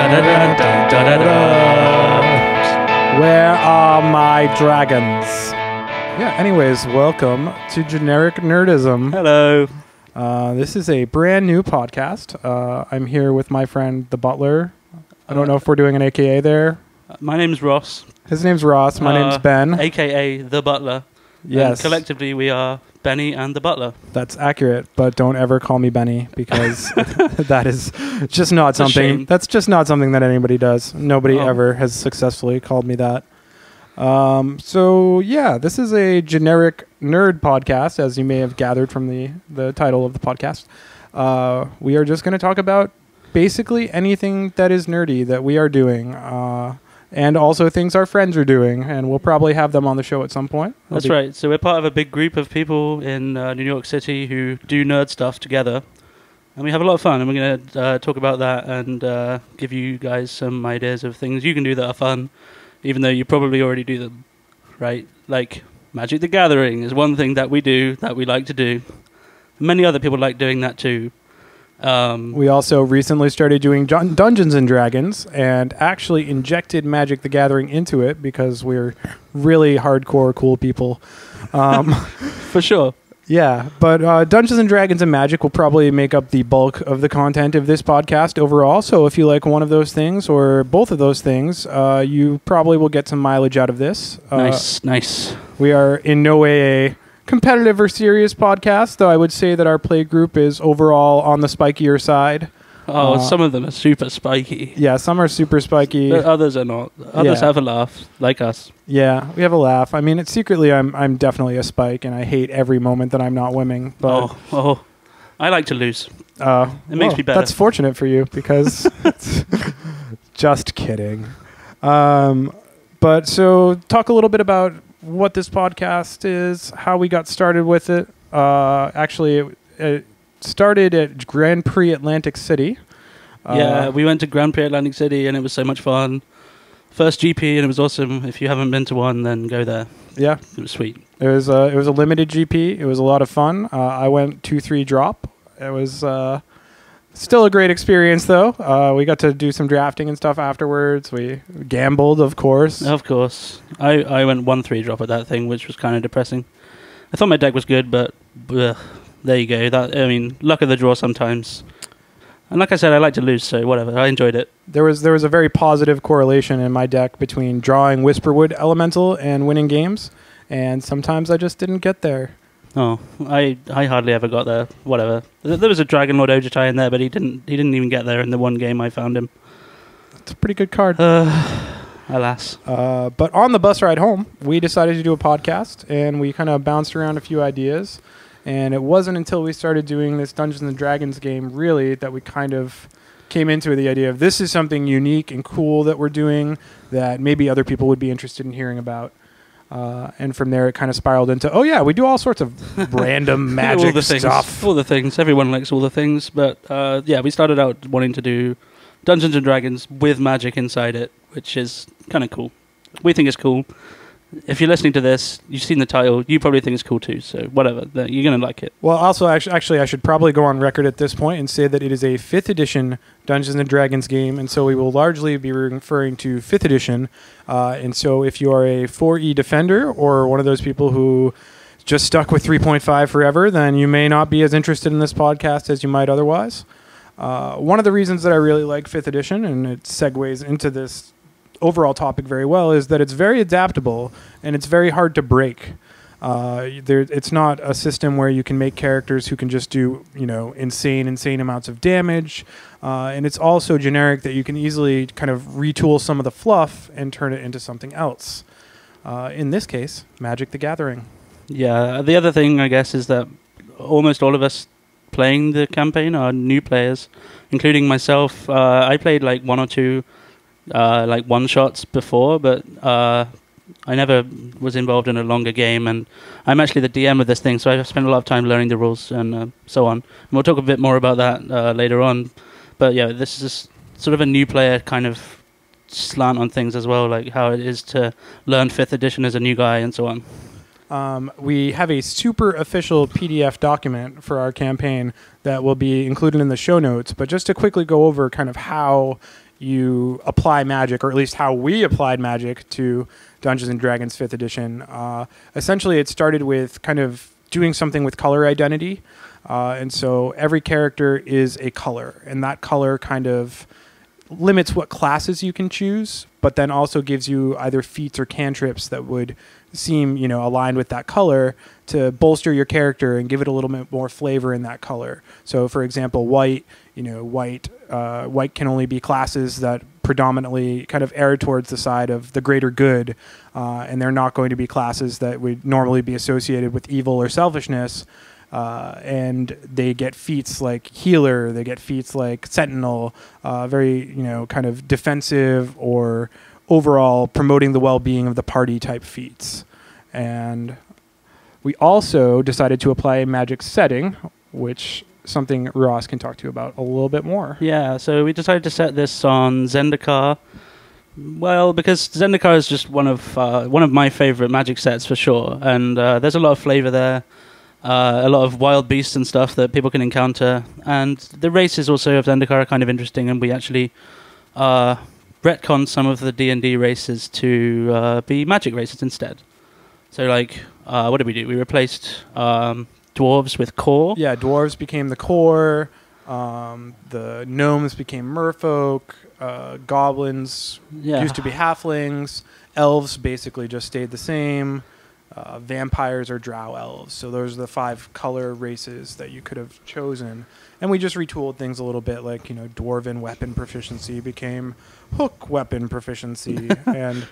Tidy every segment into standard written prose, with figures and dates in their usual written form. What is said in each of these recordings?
Where are my dragons? Yeah, anyways, welcome to Generic Nerdism. Hello. This is a brand new podcast. I'm here with my friend The Butler. I don't know if we're doing an AKA there. My name's Ross. His name's Ross. My name's Ben. AKA The Butler. Yes. And collectively, we are Benny and The Butler. That's accurate, but don't ever call me Benny because that is just not It's a something. shame. That's just not something that anybody does. Nobody ever has successfully called me that. So yeah, this is a generic nerd podcast, as you may have gathered from the title of the podcast. We are just going to talk about basically anything that is nerdy that we are doing, and also things our friends are doing, and we'll probably have them on the show at some point. That's right. So we're part of a big group of people in New York City who do nerd stuff together. And we have a lot of fun, and we're going to talk about that and give you guys some ideas of things you can do that are fun, even though you probably already do them, right? Like Magic the Gathering is one thing that we do, that we like to do. Many other people like doing that too. We also recently started doing Dungeons and Dragons and actually injected Magic the Gathering into it because we're really hardcore cool people. For sure. Yeah, but Dungeons and Dragons and Magic will probably make up the bulk of the content of this podcast overall. So if you like one of those things or both of those things, you probably will get some mileage out of this. Nice. We are in no way a competitive or serious podcast, though I would say that our play group is overall on the spikier side. Oh, some of them are super spiky. Yeah, some are super spiky. But others are not. Others have a laugh, like us. Yeah, we have a laugh. I mean, secretly, I'm definitely a spike, and I hate every moment that I'm not winning. But I like to lose. It makes me better. That's fortunate for you, because just kidding. But so talk a little bit about what this podcast is, how we got started with it. Actually, it started at Grand Prix Atlantic City. Yeah, we went to Grand Prix Atlantic City, and it was so much fun. First GP, and it was awesome. If you haven't been to one, then go there. Yeah. It was sweet. It was a limited GP. It was a lot of fun. I went 2-3 drop. It was still a great experience, though. We got to do some drafting and stuff afterwards. We gambled, of course. Of course. I went 1-3 drop at that thing, which was kind of depressing. I thought my deck was good, but there you go. Luck of the draw sometimes. And like I said, I like to lose, so whatever. I enjoyed it. There was a very positive correlation in my deck between drawing Whisperwood Elemental and winning games, and sometimes I just didn't get there. Oh, I hardly ever got there. Whatever. There was a Dragon Lord Ojutai in there, but he didn't even get there in the one game I found him. It's a pretty good card. Alas. But on the bus ride home, we decided to do a podcast, and we kind of bounced around a few ideas. And it wasn't until we started doing this Dungeons and Dragons game, really, that we kind of came into the idea of this is something unique and cool that we're doing that maybe other people would be interested in hearing about. And from there, it kind of spiraled into, oh, yeah, we do all sorts of random magic stuff. All the things. Everyone likes all the things. But, we started out wanting to do Dungeons and Dragons with magic inside it, which is kind of cool. We think it's cool. If you're listening to this, you've seen the title, you probably think it's cool too, so whatever, you're going to like it. Well, also, actually, I should probably go on record at this point and say that it is a 5th edition Dungeons & Dragons game, and so we will largely be referring to 5th edition, and so if you are a 4E defender or one of those people who just stuck with 3.5 forever, then you may not be as interested in this podcast as you might otherwise. One of the reasons that I really like 5th edition, and it segues into this overall topic very well, is that it's very adaptable and it's very hard to break. It's not a system where you can make characters who can just do insane amounts of damage, and it's also generic that you can easily kind of retool some of the fluff and turn it into something else. In this case, Magic the Gathering. Yeah, the other thing I guess is that almost all of us playing the campaign are new players, including myself. I played like one or two one-shots before, but I never was involved in a longer game, and I'm actually the DM of this thing, so I've spent a lot of time learning the rules and so on. And we'll talk a bit more about that later on. But yeah, this is sort of a new player kind of slant on things as well, like how it is to learn 5th edition as a new guy and so on. We have a super official PDF document for our campaign that will be included in the show notes, but just to quickly go over kind of how you apply magic, or at least how we applied magic to Dungeons and Dragons 5th edition. Essentially, it started with kind of doing something with color identity. And so every character is a color, and that color kind of limits what classes you can choose, but then also gives you either feats or cantrips that would seem, aligned with that color to bolster your character and give it a little bit more flavor in that color. So, for example, white can only be classes that predominantly kind of err towards the side of the greater good, and they're not going to be classes that would normally be associated with evil or selfishness. And they get feats like healer, they get feats like sentinel, very, kind of defensive or overall promoting the well-being of the party type feats. And we also decided to apply a magic setting, which something Ross can talk to you about a little bit more. Yeah, so we decided to set this on Zendikar. Well, because Zendikar is just one of my favorite magic sets for sure, and there's a lot of flavor there. A lot of wild beasts and stuff that people can encounter, and the races also of Zendikar are kind of interesting, and we actually retconned some of the D&D races to be magic races instead. So what did we do? We replaced dwarves with core. Yeah, dwarves became the core, the gnomes became merfolk, goblins used to be halflings, elves basically just stayed the same. Vampires are drow elves. So those are the 5 color races that you could have chosen. And we just retooled things a little bit, like, dwarven weapon proficiency became hook weapon proficiency, and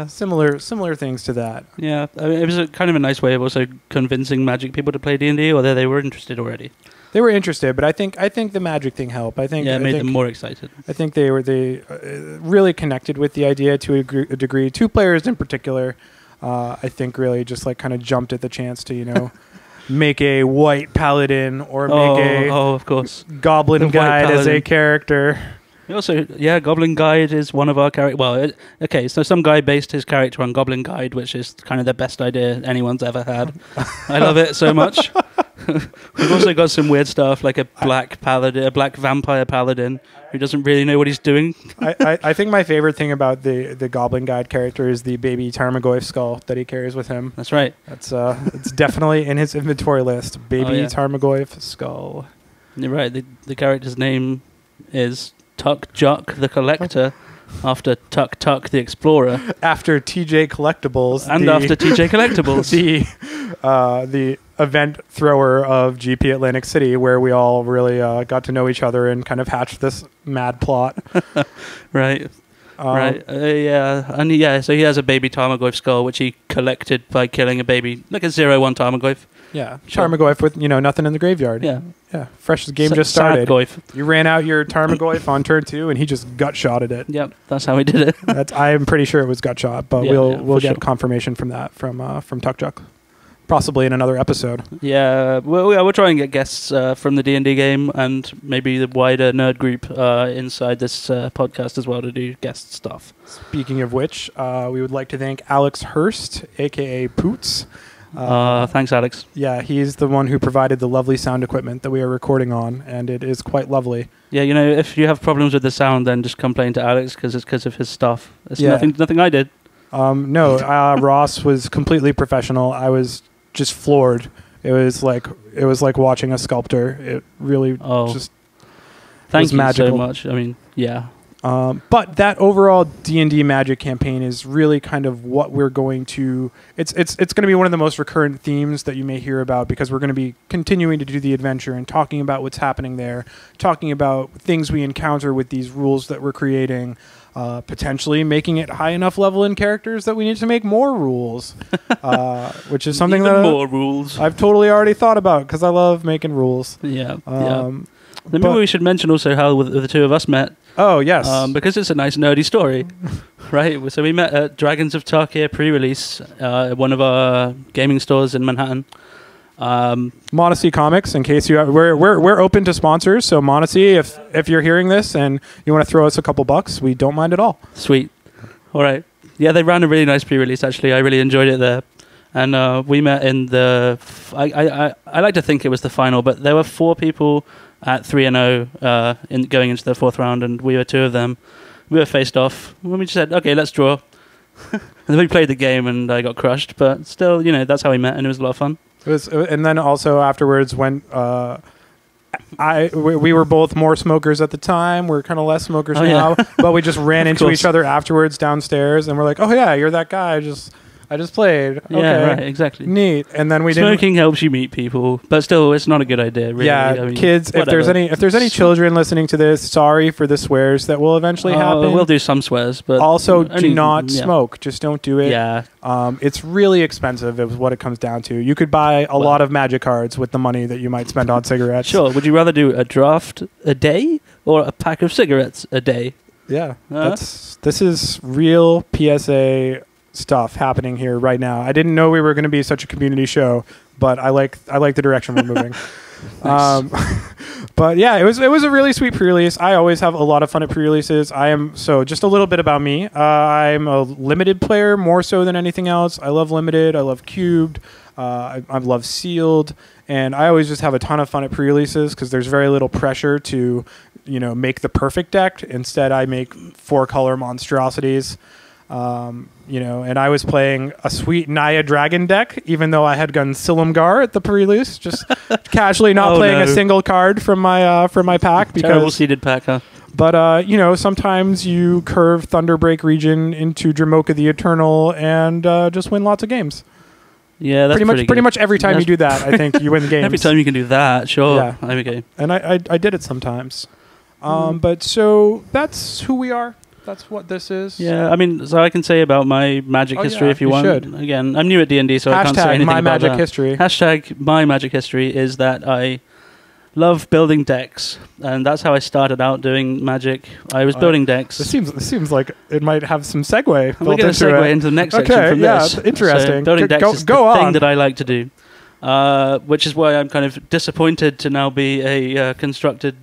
similar things to that. Yeah, I mean, it was kind of a nice way of also convincing magic people to play D&D, or they were interested already. They were interested, but I think the magic thing helped. It made them more excited. I think they really connected with the idea to a degree. 2 players in particular. I think really just kind of jumped at the chance to, make a white paladin or make of course, goblin guide as a character. Also, Goblin Guide is one of our characters. Well, okay, so some guy based his character on Goblin Guide, which is kind of the best idea anyone's ever had. I love it so much. We've also got some weird stuff like a black vampire paladin who doesn't really know what he's doing. I think my favorite thing about the Goblin Guide character is the baby Tarmogoyf skull that he carries with him. That's right. That's it's definitely in his inventory list. Baby Tarmogoyf skull. You're right. The character's name is Tuck Juck the Collector, after Tuck Tuck the Explorer, after TJ Collectibles, after TJ Collectibles, the event thrower of GP Atlantic City, where we all really got to know each other and kind of hatched this mad plot. Right. Right. So he has a baby Tarmogoyf skull, which he collected by killing a baby, like a 0-1 Tarmogoyf. Yeah, Tarmogoyf with nothing in the graveyard. Yeah. Fresh as the game just started. Goyf. You ran out your Tarmogoyf on turn 2, and he just gut shotted it. Yep, that's how he did it. I'm pretty sure it was gut shot, but we'll get confirmation from that from Tuckjuck, possibly in another episode. Yeah, we'll try and get guests from the D&D game and maybe the wider nerd group inside this podcast as well to do guest stuff. Speaking of which, we would like to thank Alex Hurst, aka Poots. Thanks, Alex. Yeah, he's the one who provided the lovely sound equipment that we are recording on, and it is quite lovely. Yeah, if you have problems with the sound, then just complain to Alex because it's because of his stuff. It's nothing I did. No, Ross was completely professional. I was just floored. It was like watching a sculptor. It really was magical. So much. I mean, yeah. But that overall D&D Magic campaign is really kind of what we're going to... It's going to be one of the most recurrent themes that you may hear about, because we're going to be continuing to do the adventure and talking about what's happening there, talking about things we encounter with these rules that we're creating, potentially making it high enough level in characters that we need to make more rules, which is something more rules I've totally already thought about, because I love making rules. Yeah. Maybe we should mention also how the 2 of us met. Oh, yes. Because it's a nice nerdy story, right? So we met at Dragons of Tarkir pre-release at one of our gaming stores in Manhattan. Monacy Comics, in case we're open to sponsors. So Monacy, if you're hearing this and you want to throw us a couple bucks, we don't mind at all. Sweet. All right. Yeah, they ran a really nice pre-release, actually. I really enjoyed it there. And we met in the... I like to think it was the final, but there were 4 people at 3-0 in going into the fourth round, and we were two of them. We were faced off. When we just said, okay, let's draw. And then we played the game, and I got crushed. But still, that's how we met, and it was a lot of fun. And then also afterwards, when we were both more smokers at the time. We're kind of less smokers now, but we just ran into each other afterwards downstairs, and we're like, "Oh yeah, you're that guy. I just played." Okay. Yeah, right, exactly. Neat. And then smoking helps you meet people, but still, it's not a good idea. Really. Yeah, kids. Whatever. If there's any children listening to this, sorry for the swears that will eventually happen. We'll do some swears, but also do not smoke. Just don't do it. Yeah. It's really expensive. Is what it comes down to. You could buy a lot of Magic cards with the money that you might spend on cigarettes. Sure. Would you rather do a draft a day or a pack of cigarettes a day? Yeah. This is real PSA stuff happening here right now. I didn't know we were going to be such a community show, but I like the direction we're moving. But yeah, it was a really sweet pre-release. I always have a lot of fun at pre-releases. Just a little bit about me. I'm a limited player more so than anything else. I love limited. I love cubed. I love sealed, and I always just have a ton of fun at pre-releases because there's very little pressure to make the perfect deck. Instead, I make 4-color monstrosities. And I was playing a sweet Naya Dragon deck, even though I had gotten Silumgar at the pre-release, just casually not playing a single card from my pack. Terrible seeded pack, huh? But, sometimes you curve Thunderbreak region into Dramoka the Eternal and just win lots of games. Yeah, that's pretty much every time you do that, I think you win the games. Every time you can do that, sure. Yeah. Okay. And I did it sometimes. But so that's who we are. That's what this is. Yeah, I mean, so I can say about my Magic history if you want. Should. Again, I'm new at D&D, so I can't say anything about that. Hashtag my Magic history is that I love building decks, and that's how I started out doing Magic. I was building decks. This seems like it might have some segue. We're going to segue into the next section from this. Interesting. So building decks is the thing that I like to do, which is why I'm kind of disappointed to now be a constructed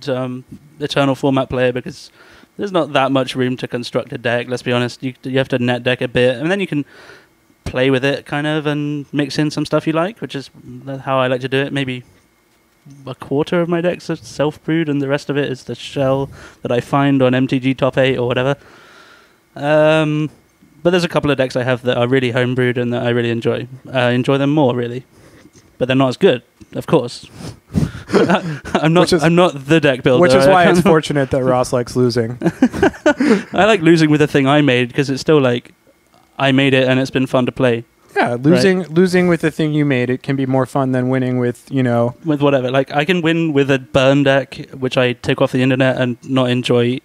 Eternal format player, because there's not that much room to construct a deck, let's be honest. You have to net deck a bit, and then you can play with it, kind of, and mix in some stuff you like, which is how I like to do it. Maybe a quarter of my decks are self-brewed, and the rest of it is the shell that I find on MTG Top 8 or whatever. But there's a couple of decks I have that are really homebrewed and that I really enjoy. I enjoy them more, really. But they're not as good, of course. I'm not the deck builder. Which is why it's fortunate that Ross likes losing. I like losing with a thing I made, because it's still like I made it and it's been fun to play. Yeah, losing with the thing you made, it can be more fun than winning with, with whatever. Like, I can win with a burn deck, which I take off the internet and not enjoy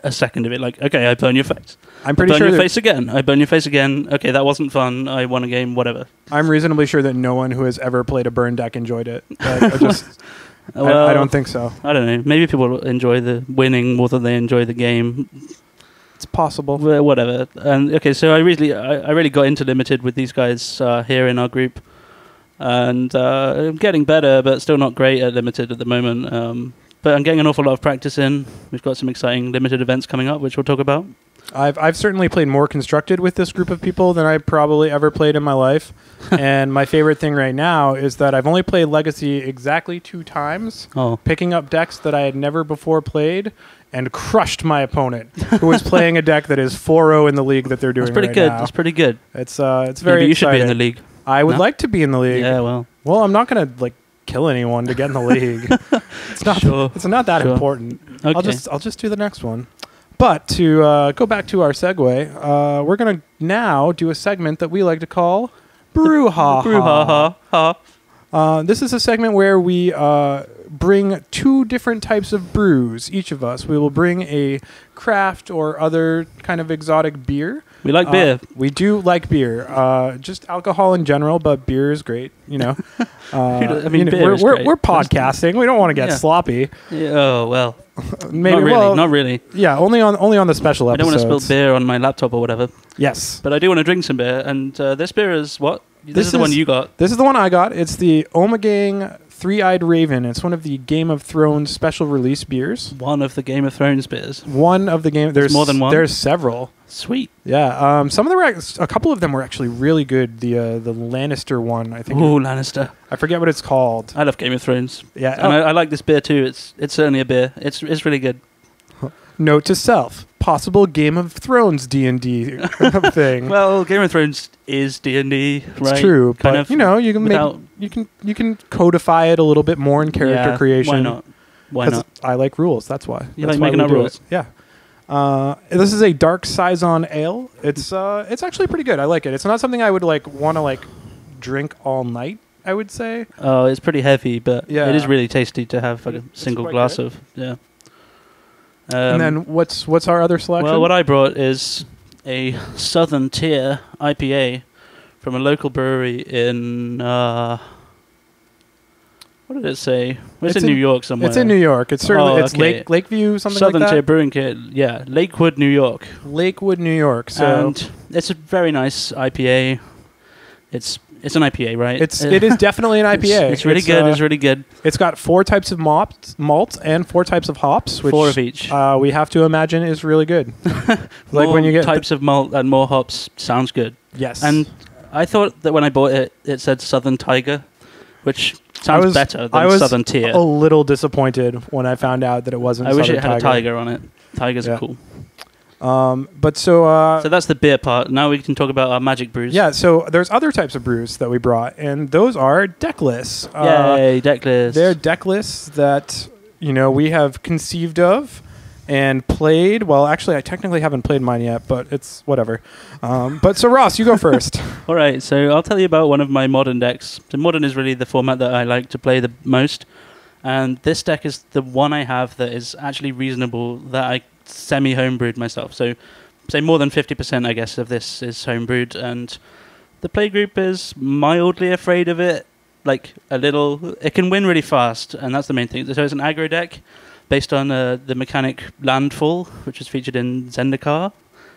a second of it. Like, okay, I burn your face. I'm pretty sure I burn your face again. Okay, that wasn't fun. I won a game, whatever. I'm reasonably sure that no one who has ever played a burn deck enjoyed it. I don't think so. I don't know. Maybe people enjoy the winning more than they enjoy the game. It's possible. Whatever. And okay, so I really got into limited with these guys here in our group, and I'm getting better, but still not great at limited at the moment. But I'm getting an awful lot of practice in. We've got some exciting limited events coming up, which we'll talk about. I've certainly played more constructed with this group of people than I probably ever played in my life. And my favorite thing right now is that I've only played Legacy exactly 2 times, picking up decks that I had never before played, and crushed my opponent, who was playing a deck that is 4-0 in the league that they're doing right now. That's pretty good. It's very Maybe you exciting. should be in the league. I would like to be in the league. Yeah, well, I'm not going to kill anyone to get in the league. It's not that important. Okay. I'll just do the next one. But to go back to our segue, we're going to now do a segment that we like to call Brew Ha Ha. This is a segment where we bring 2 different types of brews, each of us. We will bring a craft or other kind of exotic beer. We like beer. We do like beer. Just alcohol in general, but beer is great. Beer is great. We're podcasting. We don't want to get sloppy. Yeah, oh well. Maybe not really. Yeah, only on the special episodes. I don't want to spill beer on my laptop or whatever. Yes, but I do want to drink some beer, and this beer is what? This is the one you got. This is the one I got. It's the Omegang Three-Eyed Raven. It's one of the Game of Thrones special release beers. One of the Game of Thrones beers. One of the game. There's more than one. There's several. Sweet. Yeah. Some of them a couple of them were actually really good. The Lannister one, I think. Ooh, Lannister. I forget what it's called. I love Game of Thrones. Yeah. And I like this beer too. It's certainly a beer. It's really good. Note to self: possible Game of Thrones D&D thing. Well, Game of Thrones is D&D, right? It's true, Kind but of you know, you can without- you can codify it a little bit more in character Yeah, creation. Why not? Why 'Cause not? I like rules. That's why. You That's like why making we up do rules. it. Yeah. This is a dark saison ale. It's actually pretty good. I like it. It's not something I would want to drink all night, I would say. Oh, it's pretty heavy, but Yeah. it is really tasty to have a It's single quite glass good. of. Yeah. And then what's our other selection? Well, what I brought is a Southern Tier IPA from a local brewery in. What did it say? It's in New York somewhere. It's in New York. It's certainly it's okay. Lakeview, something Southern like that. Tier Brewing Kit. Yeah, Lakewood, New York. Lakewood, New York. So And it's a very nice IPA. It's an IPA, right? it is definitely an IPA. It's really good. It's really good. It's got 4 types of malt and 4 types of hops, which 4 of each. we have to imagine is really good. More when you get types of malt and more hops sounds good. yes, And I thought that when I bought it, it said Southern Tiger, which sounds better I than was Southern Tier. a little disappointed when I found out that it wasn't. I wish Southern it had a tiger on it. Tigers Yeah. are cool. But so So that's the beer part. Now we can talk about our magic brews. yeah, so there's other types of brews that we brought, and those are deckless. Yay, deckless. They're deckless that we have conceived of and played. Well, actually, I technically haven't played mine yet, but it's whatever. But so Ross, you go first. All right, so I'll tell you about one of my modern decks. So modern is really the format that I like to play the most, and this deck is the one I have that is actually reasonable, that I semi-homebrewed myself. So say more than 50%, I guess, of this is homebrewed, and the playgroup is mildly afraid of it, like a little. It can win really fast, and that's the main thing. So it's an aggro deck based on the mechanic Landfall, which was featured in Zendikar,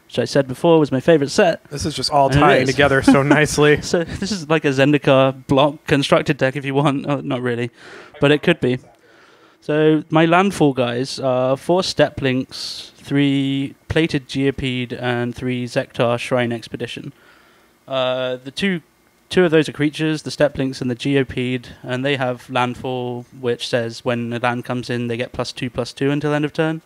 which I said before was my favorite set. This is just all And it tying is. together so nicely. So this is like a Zendikar block constructed deck if you want. Oh, not really, but it could be. So my Landfall guys are 4 Step Links, 3 Plated Geopede, and 3 Zektar Shrine Expedition. The two of those are creatures, the Step Links and the Geopede, and they have Landfall, which says when a land comes in, they get +2/+2 until end of turn.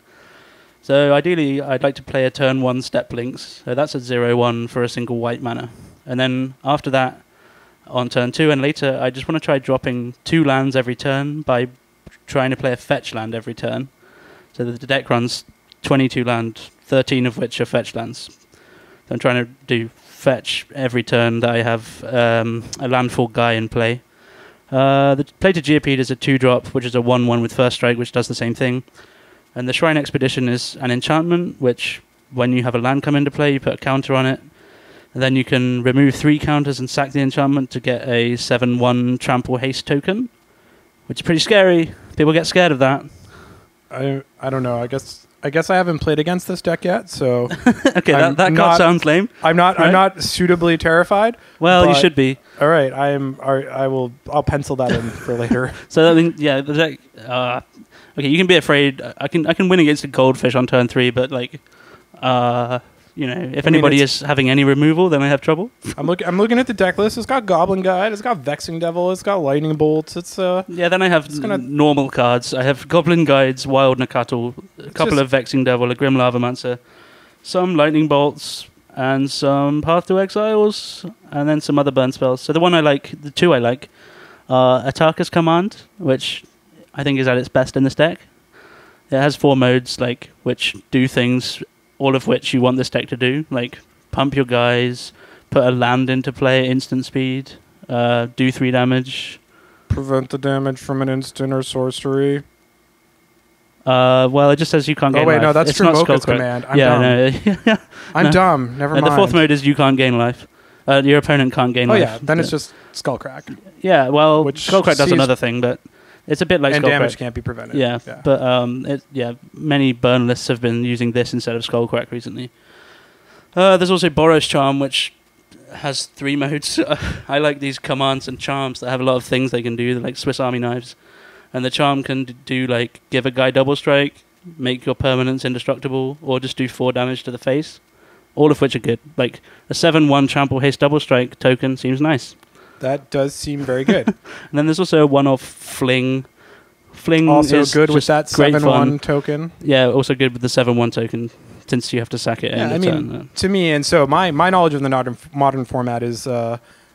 So ideally, I'd like to play a turn 1 Step Links. So that's a 0/1 for a single white mana. And then after that, on turn 2 and later, I just want to try dropping 2 lands every turn by trying to play a fetch land every turn. So the deck runs 22 land, 13 of which are fetch lands. So I'm trying to do fetch every turn that I have a landfall guy in play. The Plated Geopede is a 2-drop, which is a 1/1 with first strike, which does the same thing. And the Shrine Expedition is an enchantment, which when you have a land come into play, you put a counter on it. And then you can remove 3 counters and sack the enchantment to get a 7/1 trample haste token, which is pretty scary. People get scared of that. I don't know. I guess I haven't played against this deck yet, so Okay, that card sounds lame. I'm not suitably terrified. Well, you but- should be. All right, I'll pencil that in for later. So I mean, yeah, the deck. Okay, you can be afraid. I can win against a goldfish on turn 3, but if anybody is having any removal, then I have trouble. I'm looking at the deck list. It's got Goblin Guide. It's got Vexing Devil. It's got Lightning Bolts. It's Yeah, then I have normal cards. I have Goblin Guides, Wild Nakatal, a couple of Vexing Devil, a Grim Lavamancer, some Lightning Bolts, and some Path to Exiles, and then some other burn spells. So the 2 I like, are Atarka's Command, which I think is at its best in this deck. It has 4 modes, which do things, all of which you want this deck to do, like pump your guys, put a land into play at instant speed, do 3 damage. prevent the damage from an instant or sorcery. Well, it just says you can't gain life. Oh wait, no, that's it's true. not Mocha's Skullcrack. command. I'm dumb. No. I'm dumb. Never And mind. the 4th mode is you can't gain life. Your opponent can't gain Oh life. yeah, then it's just Skullcrack. Yeah, well, Which Skullcrack does sees- another thing, but it's a bit like And Skullcrack. damage can't be prevented. Yeah, but many burn lists have been using this instead of Skullcrack recently. There's also Boros Charm, which has 3 modes. I like these commands and charms that have a lot of things they can do. They're like Swiss Army knives. And the charm can do like give a guy double strike, make your permanents indestructible, or just do 4 damage to the face. All of which are good. Like a 7/1 trample haste double strike token seems nice. That does seem very good. And then there's also a 1-off fling. Fling also is good with that great 7/1 token. Yeah, also good with the 7/1 token, since you have to sack it. Yeah, I mean, to me, and so my knowledge of the modern format is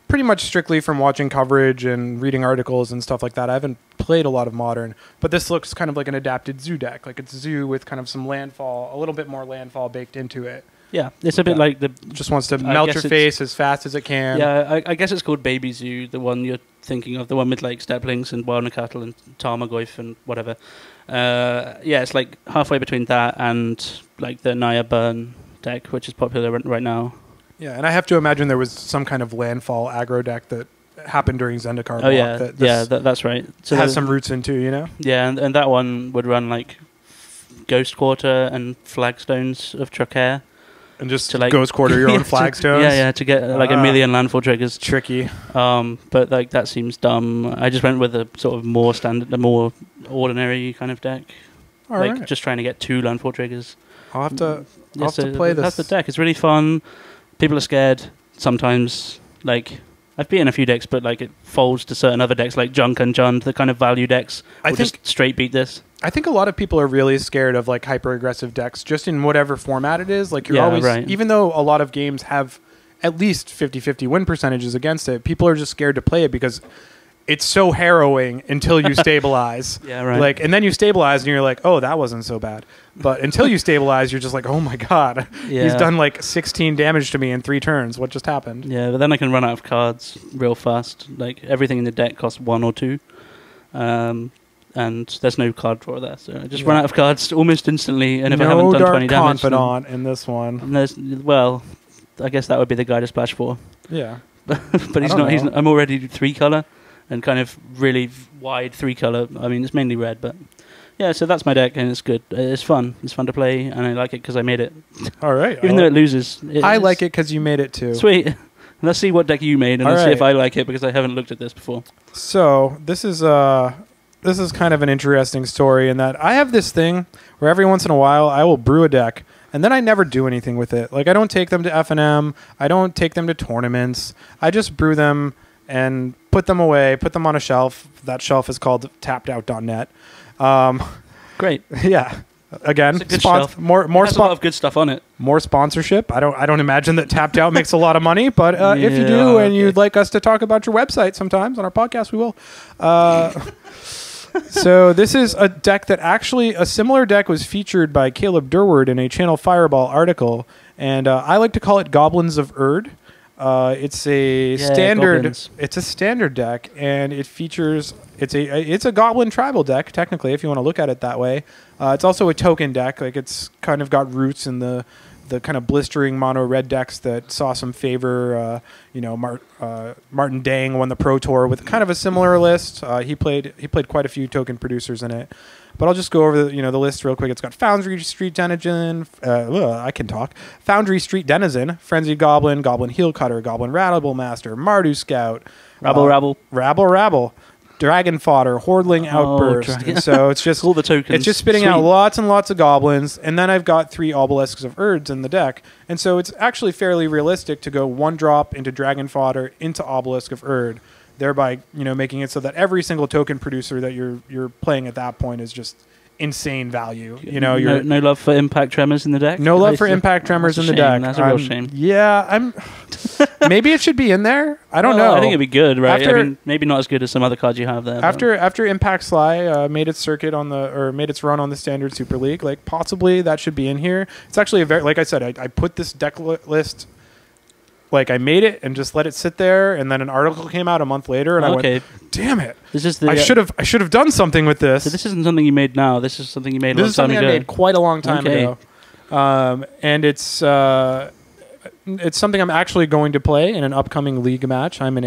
pretty much strictly from watching coverage and reading articles and stuff like that. I haven't played a lot of modern, but this looks kind of like an adapted zoo deck. Like it's zoo with kind of some landfall, a little bit more landfall baked into it. Yeah, it's a bit like the... Just wants to melt your face as fast as it can. Yeah, I guess it's called Baby Zoo, the one you're thinking of, the one with like Steplings and Wild Cattle and Tarmogoyf and whatever. Yeah, it's like halfway between that and like the Naya Burn deck, which is popular right now. Yeah, and I have to imagine there was some kind of landfall aggro deck that happened during Zendikar. Oh, yeah, that's right. So it has some roots into, you know? Yeah, and that one would run like Ghost Quarter and Flagstones of Tracair. And just to like Ghost Quarter your own flagstones? Yeah, to get like a million landfall triggers. Tricky. But like that seems dumb. I just went with a sort of more standard, a more ordinary kind of deck. All like right. Just trying to get 2 landfall triggers. I'll have to play this. That's the deck. It's really fun. People are scared sometimes. Like I've beaten a few decks, but like it folds to certain other decks like Junk and Jund, the kind of value decks. I think just straight beat this. I think a lot of people are really scared of like hyper aggressive decks, just in whatever format it is. Like you're always, right. Even though a lot of games have at least 50-50 win percentages against it, people are just scared to play it because it's so harrowing until you stabilize. Yeah, right. Like, and then you stabilize and you're like, oh, that wasn't so bad. But until you stabilize, you're just like, oh my god, he's done like 16 damage to me in 3 turns. What just happened? Yeah, but then I can run out of cards real fast. Like everything in the deck costs 1 or 2. And there's no card draw there, so I just run out of cards almost instantly. And if I haven't done 20 damage, Confidant in this one. And well, I guess that would be the guy to splash for. Yeah, but he's not. I'm already 3 color, and kind of really wide 3 color. I mean, it's mainly red, but yeah. So that's my deck, and it's good. It's fun. It's fun to play, and I like it because I made it. All right. Even though it loses, I like it because you made it too. Sweet. Let's see what deck you made, and let's see if I like it because I haven't looked at this before. So this is kind of an interesting story in that I have this thing where every once in a while I will brew a deck and then I never do anything with it. Like I don't take them to F&M. I don't take them to tournaments. I just brew them and put them away, put them on a shelf. That shelf is called tappedout.net. Great. Yeah. Again, good shelf. More a lot of good stuff on it. More sponsorship. I don't imagine that Tapped Out makes a lot of money, but if you do and you'd like us to talk about your website sometimes on our podcast, we will. So this is a deck that actually, a similar deck was featured by Caleb Durward in a Channel Fireball article, and I like to call it Goblins of Erd. It's a standard. Goblins. It's a standard deck, and it features. It's a Goblin tribal deck technically, if you want to look at it that way. It's also a token deck. Like it's kind of got roots in the kind of blistering mono red decks that saw some favor. Martin Dang won the Pro Tour with kind of a similar list. He played quite a few token producers in it. But I'll just go over the list real quick. It's got Foundry Street Denizen. I can talk. Foundry Street Denizen, Frenzied Goblin, Goblin Heel Cutter, Goblin Rattle Master, Mardu Scout, Rabble, Dragon Fodder, Hordling Outburst. And so it's just all the tokens. It's just spitting out lots and lots of goblins, and then I've got 3 Obelisks of Urds in the deck, and so it's actually fairly realistic to go 1 drop into Dragon Fodder into Obelisk of Urd, thereby making it so that every single token producer that you're playing at that point is just insane value. No love for Impact Tremors in the deck. No love for Impact Tremors in the deck. That's a real shame. Yeah, maybe it should be in there. I don't know. I think it'd be good, right? Maybe not as good as some other cards you have there. After Impact Sly made its circuit made its run on the Standard Super League, like possibly that should be in here. It's actually like I said, I put this deck list. Like I made it and just let it sit there, and then an article came out a month later, and I went, "Damn it! I should have done something with this." So this isn't something you made now. This is something you made a long time ago. This is something I made quite a long time ago, and it's something I'm actually going to play in an upcoming league match. I'm in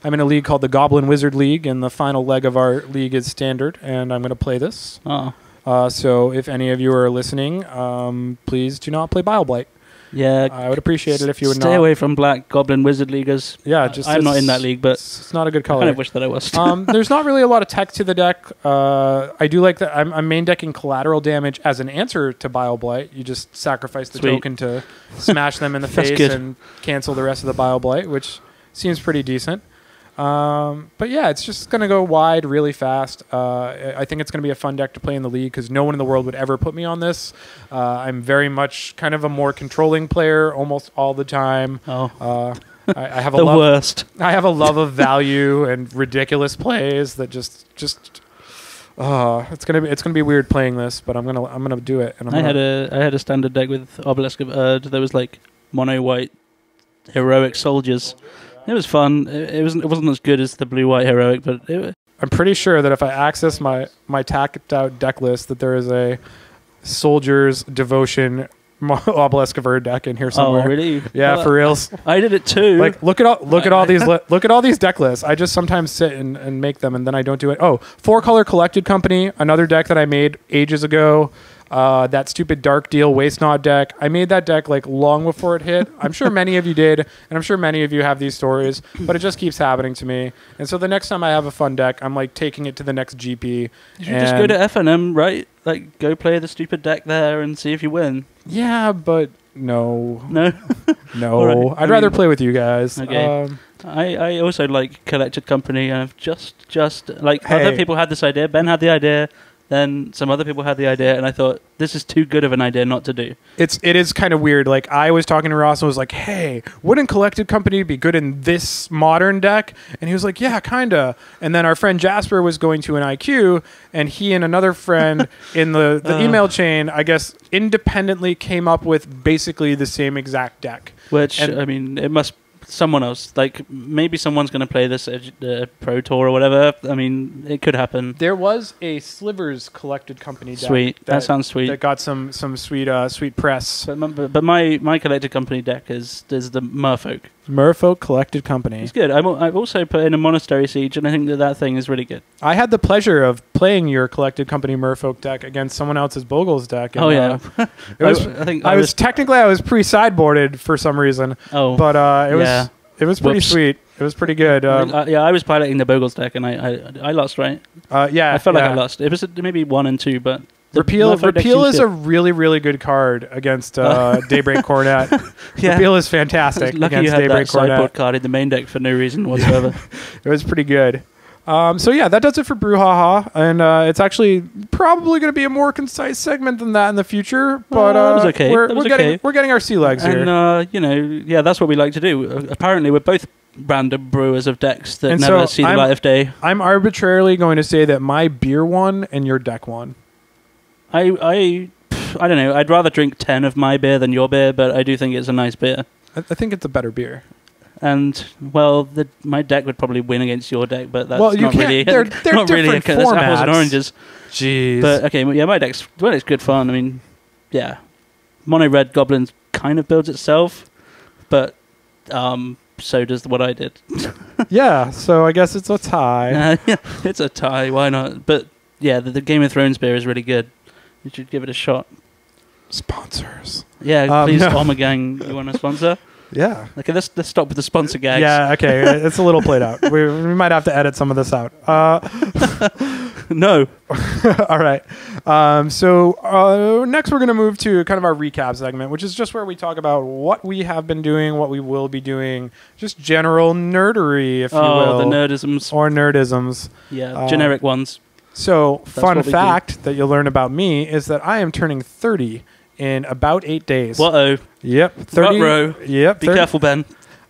a league called the Goblin Wizard League, and the final leg of our league is Standard, and I'm going to play this. Oh. So if any of you are listening, please do not play Bile Blight. Yeah, I would appreciate it if you would stay not. away from Black Goblin Wizard Leaguers. Yeah, just I'm not in that league, but it's not a good I color. kind of wish that I was. There's not really a lot of tech to the deck. I do like that. I'm main decking collateral damage as an answer to Bile Blight. You just sacrifice the Sweet. token to smash them in the That's face good. and cancel the rest of the Bile Blight, which seems pretty decent. But yeah, it's just going to go wide really fast. I think it's going to be a fun deck to play in the league because no one in the world would ever put me on this. I'm very much kind of a more controlling player almost all the time. Oh, I have a the love. worst. I have a love of value and ridiculous plays that just it's gonna be weird playing this, but I'm gonna do it. And I had a standard deck with Obelisk of Erd. There was like mono white heroic soldiers. It was fun. It wasn't as good as the blue white heroic, but I'm pretty sure that if I access my tapped out deck list, that there is a Soldier's Devotion Obelisk of Erd deck in here somewhere. Oh, really? Yeah, Well, for reals. I did it too. Like look at all these deck lists. I just sometimes sit and make them, and then I don't do it. Oh, 4-Color Collected Company, another deck that I made ages ago. That stupid Dark Deal Waste Not deck. I made that deck like long before it hit. I'm sure many of you did, and I'm sure many of you have these stories, but it just keeps happening to me. And so the next time I have a fun deck, I'm like taking it to the next GP. You should just go to FNM, right? Like, go play the stupid deck there and see if you win. Yeah, but no. No? No. Right. I'd rather play with you guys. Okay. I also like Collected Company, and I've just like, Hey. other people had this idea. Ben had the idea. Then some other people had the idea, and I thought, this is too good of an idea not to do. It is kind of weird. Like, I was talking to Ross and was like, hey, wouldn't Collected Company be good in this modern deck? And he was like, yeah, kind of. And then our friend Jasper was going to an IQ, and he and another friend in the email chain, I guess, independently came up with basically the same exact deck. Which, And- I mean, it must... Someone else, like maybe someone's going to play this Pro Tour or whatever. I mean, it could happen. There was a Slivers Collected Company deck. Sweet, that sounds sweet. That got some sweet press. But my Collected Company deck is the Merfolk. Merfolk Collected Company. It's good. I've also put in a Monastery Siege, and I think that thing is really good. I had the pleasure of playing your Collected Company Merfolk deck against someone else's Bogle's deck. And, Oh yeah, it was. I was technically pre-sideboarded for some reason. Oh, but it was pretty Whoops. sweet. It was pretty good. I was piloting the Bogle's deck, and I lost, right? Yeah, I felt like I lost. It was maybe 1 and 2, but Repeal deck is seems a good. really, really good card against Daybreak Cornet. Yeah. Repeal is fantastic Lucky you against had Daybreak that sideboard Cornet. card in the main deck for no reason whatsoever. It was pretty good. So yeah, that does it for Brouhaha, and it's actually probably going to be a more concise segment than that in the future. But that was okay. we're getting our sea legs here. And yeah, that's what we like to do. Apparently, we're both random brewers of decks that And never so see the light of day. I'm arbitrarily going to say that my beer won and your deck won. I don't know. I'd rather drink 10 of my beer than your beer, but I do think it's a nice beer. I think it's a better beer. And well, my deck would probably win against your deck, but that's Well, you not can't- really. they're not really different that's apples and formats. oranges. Jeez. But okay, yeah, my deck's good fun. I mean, yeah, mono red goblins kind of builds itself, but so does what I did. yeah, so I guess it's a tie. Yeah, it's a tie. Why not? But yeah, the Game of Thrones beer is really good. You should give it a shot. Sponsors. Yeah, please, no. Gang, you want to sponsor? Yeah. Okay, let's stop with the sponsor gags. Yeah, okay. It's a little played out. We might have to edit some of this out. No. All right. So next we're going to move to kind of our recap segment, which is just where we talk about what we have been doing, what we will be doing, just general nerdery, if you will. The nerdisms. Or nerdisms. Yeah, generic ones. So, That's fun what we fact that you'll learn about me is that I am turning 30 in about 8 days. What-oh. Yep. 30. Ruh-roh. Yep. Be 30. careful, Ben.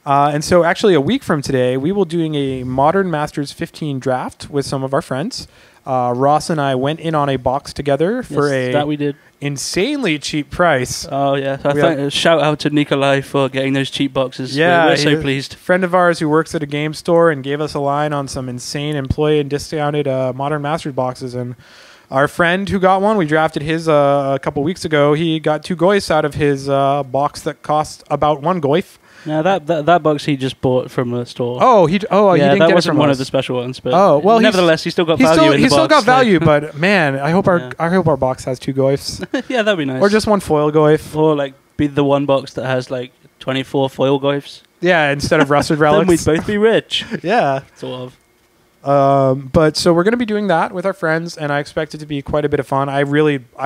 And so actually a week from today, we will doing a Modern Masters 15 draft with some of our friends. Ross and I went in on a box together for that we did. insanely cheap price. Oh, yeah. Shout out to Nikolai for getting those cheap boxes. Yeah, we're so pleased. Friend of ours who works at a game store and gave us a line on some insane employee and discounted Modern Masters boxes. And our friend who got one, we drafted his a couple weeks ago. He got 2 goifs out of his box that cost about 1 goif. Now that box he just bought from the store. He didn't that get it wasn't from one us. of the special ones. But nevertheless, he still got value in the box. He still got so- value, but man, I hope our box has 2 goifs. Yeah, that'd be nice. Or just 1 foil goif. Or like be the one box that has like 24 foil glyphs. Yeah, instead of rusted relics. Then we'd both be rich. Yeah. Sort of. But so we're going to be doing that with our friends, and I expect it to be quite a bit of fun. I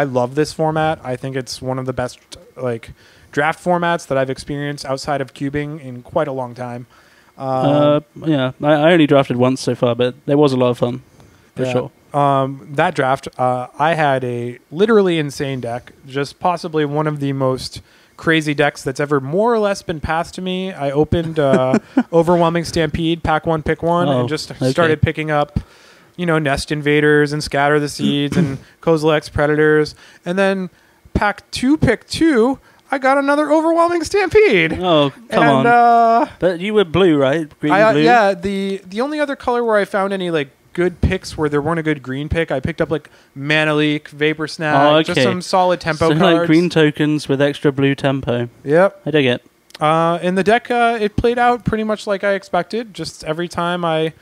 love this format. I think it's one of the best like draft formats that I've experienced outside of cubing in quite a long time. Yeah, I only drafted once so far, but it was a lot of fun for sure. That draft, I had a literally insane deck, just possibly one of the most crazy decks that's ever more or less been passed to me. I opened Overwhelming Stampede, pack one, pick one, and just started picking up, Nest Invaders and Scatter the Seeds and Kozilek's Predators. And then pack two, pick two, I got another Overwhelming Stampede. Oh, come on. But you were blue, right? Green, blue? Yeah, the only other color where I found any, like, good picks where there weren't a good green pick, I picked up, like, Mana Leak, Vapor Snag, just some solid tempo cards. Like green tokens with extra blue tempo. Yep. I dig it. In the deck, it played out pretty much like I expected. Just every time I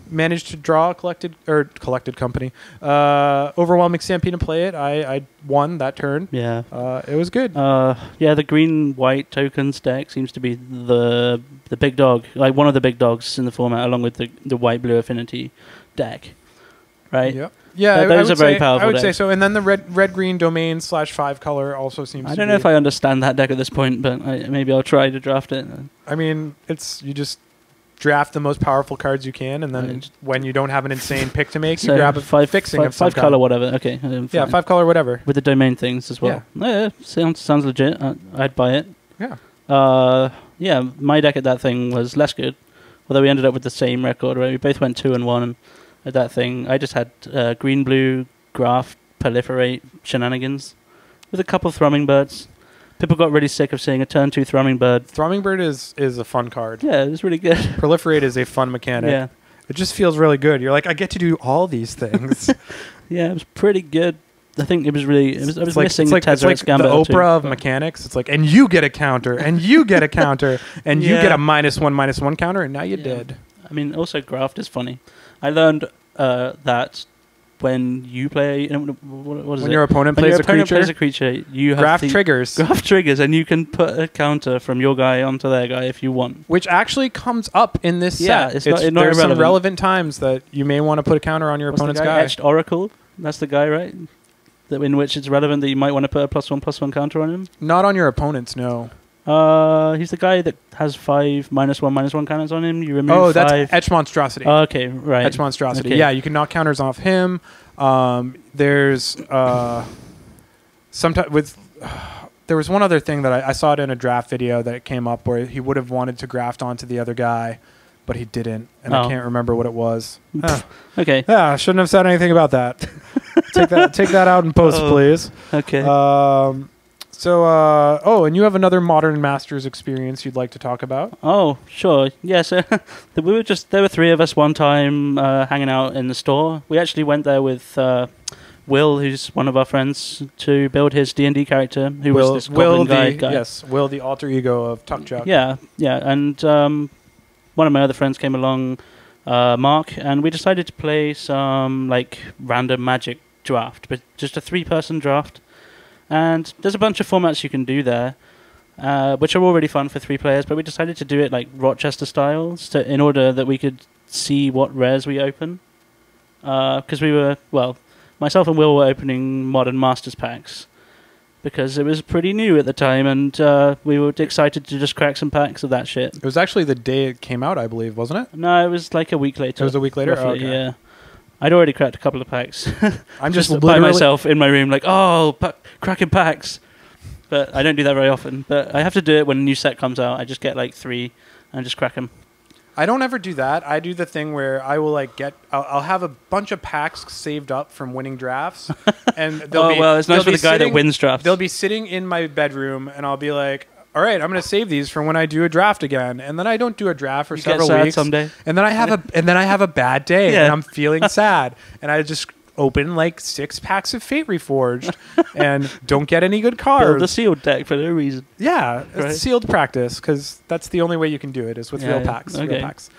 managed to draw a collected company, Overwhelming Stampede and play it, I won that turn. Yeah. It was good. Yeah, the green-white tokens deck seems to be the big dog, like one of the big dogs in the format, along with the white-blue affinity deck, right? Yep. Yeah, those are very powerful. I would say so. And then the red-green domain / 5 color also seems. I don't know if I understand that deck at this point, but maybe I'll try to draft it. I mean, you just draft the most powerful cards you can, and then when you don't have an insane pick to make, you grab a five color, whatever. Okay. Yeah, 5 color, whatever. With the domain things as well. Yeah, sounds legit. I'd buy it. Yeah. Yeah, my deck at that thing was less good, although we ended up with the same record. Right, we both went 2-1 at that thing. I just had green-blue graph proliferate shenanigans with a couple thrumming birds. People got really sick of seeing a turn 2 Thrumming Bird. Thrumming Bird is a fun card. Yeah, it's really good. Proliferate is a fun mechanic. Yeah. It just feels really good. You're like, I get to do all these things. Yeah, it was pretty good. I think it was really... I was missing it's like the Oprah of mechanics. It's like, and you get a counter, and you get a counter, and you get a -1/-1 counter, and now you're dead. I mean, also Graft is funny. I learned that when you play, when your opponent plays a creature, you have Graft triggers. Graft triggers, and you can put a counter from your guy onto their guy if you want. Which actually comes up in this set. Yeah, it's not there's irrelevant. Some relevant times that you may want to put a counter on your opponent's guy. Etched Oracle. That's the guy, right? In which it's relevant that you might want to put a +1/+1 counter on him. Not on your opponent's, no. He's the guy that has 5 -1/-1 counters on him. You remove 5. That's Etch Monstrosity. Oh, okay, right. Etch Monstrosity. Okay. Yeah, you can knock counters off him. There's sometimes with. There was one other thing that I saw it in a draft video that came up where he would have wanted to graft onto the other guy, but he didn't, and I can't remember what it was. Okay. Yeah, I shouldn't have said anything about that. Take that out in post, please. Okay. And you have another Modern Masters experience you'd like to talk about? Oh, sure. Yeah, so there were 3 of us one time hanging out in the store. We actually went there with Will, who's one of our friends, to build his D&D character, who was this goblin guy. Yes, Will, the alter ego of Tuckchuck. Yeah, and one of my other friends came along, Mark, and we decided to play some like random Magic draft, but just a 3-person draft. And there's a bunch of formats you can do there, which are already fun for 3 players, but we decided to do it like Rochester style, in order that we could see what rares we open. Because myself and Will were opening Modern Masters packs, because it was pretty new at the time, and we were excited to just crack some packs of that shit. It was actually the day it came out, I believe, wasn't it? No, it was like a week later. It was a week later? Roughly, okay. Yeah. I'd already cracked a couple of packs. I'm just by myself in my room, like, cracking packs. But I don't do that very often. But I have to do it when a new set comes out. I just get like 3 and just crack them. I don't ever do that. I do the thing where I will like I'll have a bunch of packs saved up from winning drafts, and it's nice for the guy that wins drafts. They'll be sitting in my bedroom, and I'll be like, all right, I'm going to save these for when I do a draft again. And then I don't do a draft for several weeks. Someday. And then I have a bad day, and I'm feeling sad. And I just open like 6 packs of Fate Reforged and don't get any good cards. Build a sealed deck for no reason. Yeah, right? It's sealed practice, because that's the only way you can do it, is with real packs. Okay. Real packs.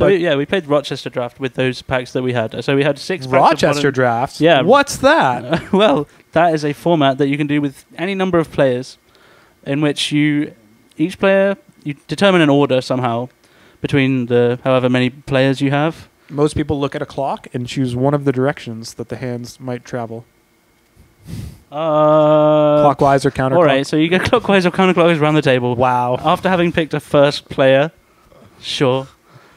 We played Rochester Draft with those packs that we had. So we had 6 packs Rochester Draft? Yeah. What's that? Well, that is a format that you can do with any number of players. in which each player, you determine an order somehow between the however many players you have. Most people look at a clock and choose one of the directions that the hands might travel. Clockwise or counterclockwise? All right, so you go clockwise or counterclockwise around the table. Wow. After having picked a first player, sure.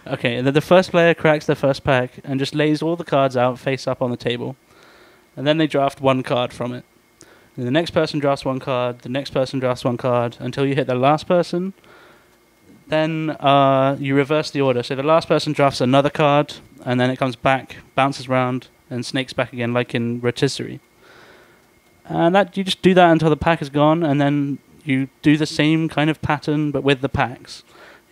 Okay, and then the first player cracks their first pack and just lays all the cards out face up on the table. And then they draft one card from it. And the next person drafts one card, the next person drafts one card, until you hit the last person. Then you reverse the order. So the last person drafts another card, and then it comes back, bounces around, and snakes back again, like in rotisserie. And you just do that until the pack is gone, and then you do the same kind of pattern, but with the packs.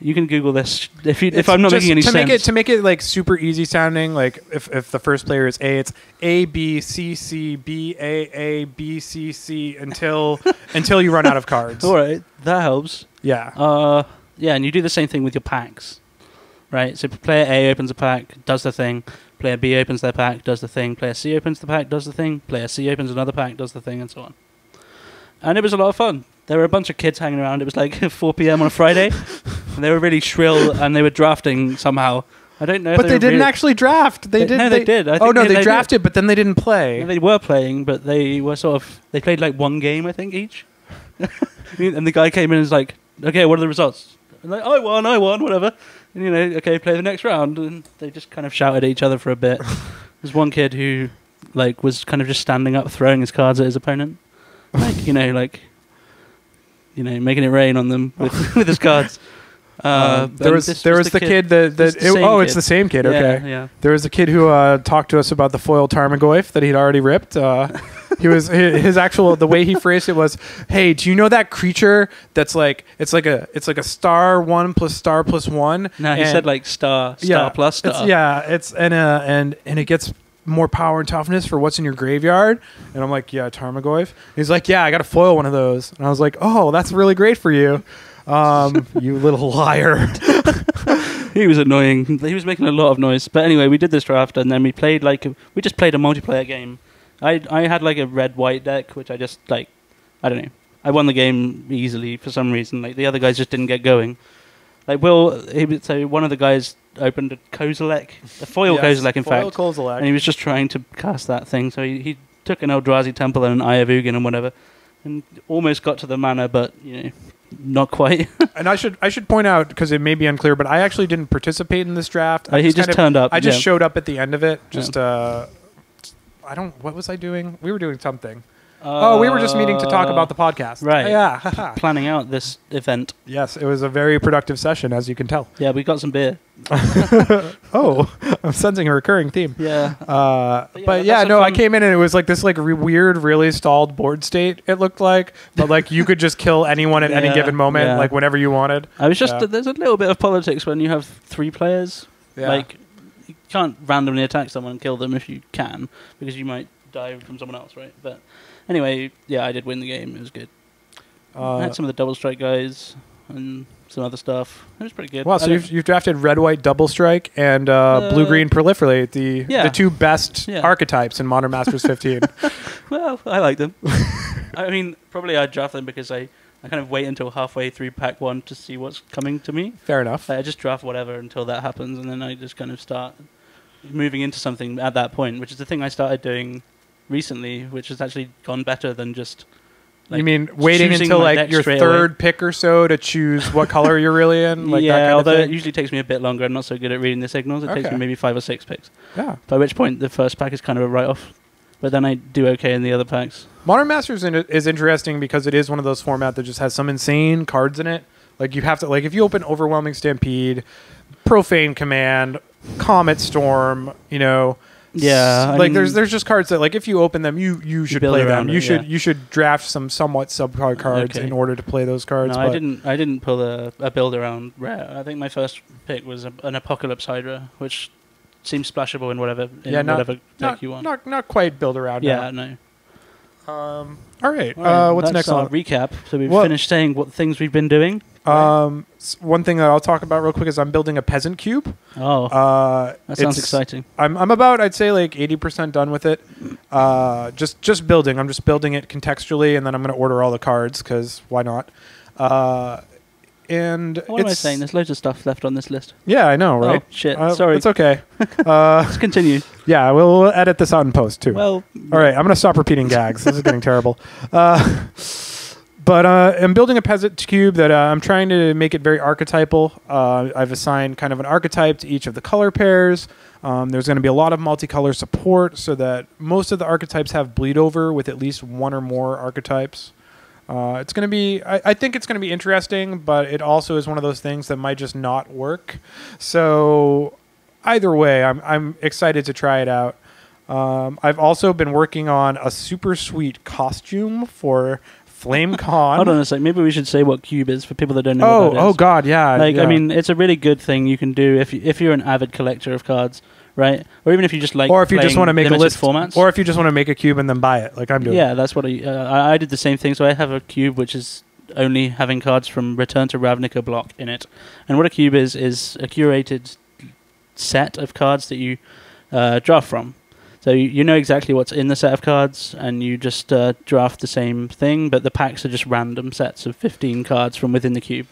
You can Google this if I'm not making any sense. To make it like super easy sounding, like if the first player is A, it's A B C C B A B C C until you run out of cards. All right, that helps. Yeah. Yeah, and you do the same thing with your packs, right? So player A opens a pack, does the thing. Player B opens their pack, does the thing. Player C opens the pack, does the thing. Player C opens another pack, does the thing, and so on. And it was a lot of fun. There were a bunch of kids hanging around. It was like 4 p.m. on a Friday. And they were really shrill, and they were drafting somehow. I don't know. But they didn't actually draft. They did. No, they did. Oh no, they drafted, but then they didn't play. No, they were playing, but they were they played like one game, I think, each. And the guy came in and was like, "Okay, what are the results?" And like, I won, whatever. And okay, play the next round. And they just kind of shouted at each other for a bit. There's one kid who was kind of just standing up, throwing his cards at his opponent, making it rain on them with his cards. There was the kid it's the same kid. Okay, yeah. There was a kid who talked to us about the foil Tarmogoyf that he'd already ripped. The way he phrased it was, "Hey, do you know that creature that's like it's like a star 1 plus star plus 1?" No, he said like star plus star. It's and it gets more power and toughness for what's in your graveyard. And I'm like, yeah, Tarmogoyf. He's like, yeah, I got a foil one of those. And I was like, oh, that's really great for you. You little liar. He was annoying. He was making a lot of noise. But anyway, we did this draft, and then we just played a multiplayer game. I had like a red-white deck, which I just I don't know. I won the game easily for some reason. Like the other guys just didn't get going. Like so one of the guys opened a Kozilek, a foil Kozilek, in fact. Kozilek. And he was just trying to cast that thing. So he took an Eldrazi Temple and an Eye of Ugin and whatever, and almost got to the mana, but not quite. And I should point out, because it may be unclear, but I actually didn't participate in this draft. He just turned up. I just showed up at the end of it. What was I doing? We were doing something. We were just meeting to talk about the podcast. Right. Yeah. Planning out this event. Yes, it was a very productive session, as you can tell. Yeah, we got some beer. Oh, I'm sensing a recurring theme. Yeah. I came in and it was like this weird, really stalled board state, it looked like. But you could just kill anyone at any given moment, whenever you wanted. There's a little bit of politics when you have 3 players. Yeah. You can't randomly attack someone and kill them if you can, because you might die from someone else, right? But anyway, yeah, I did win the game. It was good. I had some of the double strike guys and some other stuff. It was pretty good. Wow, so you've drafted red-white double strike and blue-green proliferate, the 2 best archetypes in Modern Masters 15. Well, I like them. I mean, probably I'd draft them because I kind of wait until halfway through pack 1 to see what's coming to me. Fair enough. I just draft whatever until that happens, and then I just kind of start moving into something at that point, which is the thing I started doing recently, which has actually gone better than just you mean waiting until your third pick or so to choose what color you're really in? Although it usually takes me a bit longer. I'm not so good at reading the signals. It takes me maybe 5 or 6 picks. Yeah. By which point the first pack is kind of a write-off. But then I do okay in the other packs. Modern Masters is interesting because it is one of those formats that just has some insane cards in it. You have to if you open Overwhelming Stampede, Profane Command, Comet Storm, Yeah, there's just cards that if you open them, you should play them. You should draft some somewhat subcard cards in order to play those cards. No, I didn't pull a build around rare. I think my first pick was an Apocalypse Hydra, which seems splashable in whatever deck you want. Not quite build around. Yeah, no. All right. All right, What's that's next our on? recap? So we've Well- finished saying what things we've been doing. One thing that I'll talk about real quick is I'm building a peasant cube. Oh, that sounds exciting. I'm about, I'd say, like 80% done with it. Just building. I'm just building it contextually, and then I'm going to order all the cards because why not? And What am I saying? There's loads of stuff left on this list. Yeah, I know, right? Oh, shit. Sorry. It's okay. Let's continue. Yeah, we'll edit this out in post too. Well, all right, I'm going to stop repeating gags. This is getting terrible. But I'm building a peasant cube that I'm trying to make it very archetypal. I've assigned kind of an archetype to each of the color pairs. There's going to be a lot of multicolor support so that most of the archetypes have bleed over with at least one or more archetypes. It's going to be, I think it's going to be interesting, but it also is one of those things that might just not work. So either way, I'm excited to try it out. I've also been working on a super sweet costume for FlameCon. Hold on a sec. Maybe we should say what cube is for people that don't know what that is. Oh God, yeah. Like, yeah. I mean, it's a really good thing you can do if you're an avid collector of cards, right? Or even if you just like, or if you just want to make a list formats, or if you just want to make a cube and then buy it, like I'm doing. Yeah, that's what I did the same thing. So I have a cube which is only having cards from Return to Ravnica block in it, and what a cube is a curated set of cards that you draft from. So you know exactly what's in the set of cards, and you just draft the same thing, but the packs are just random sets of 15 cards from within the cube.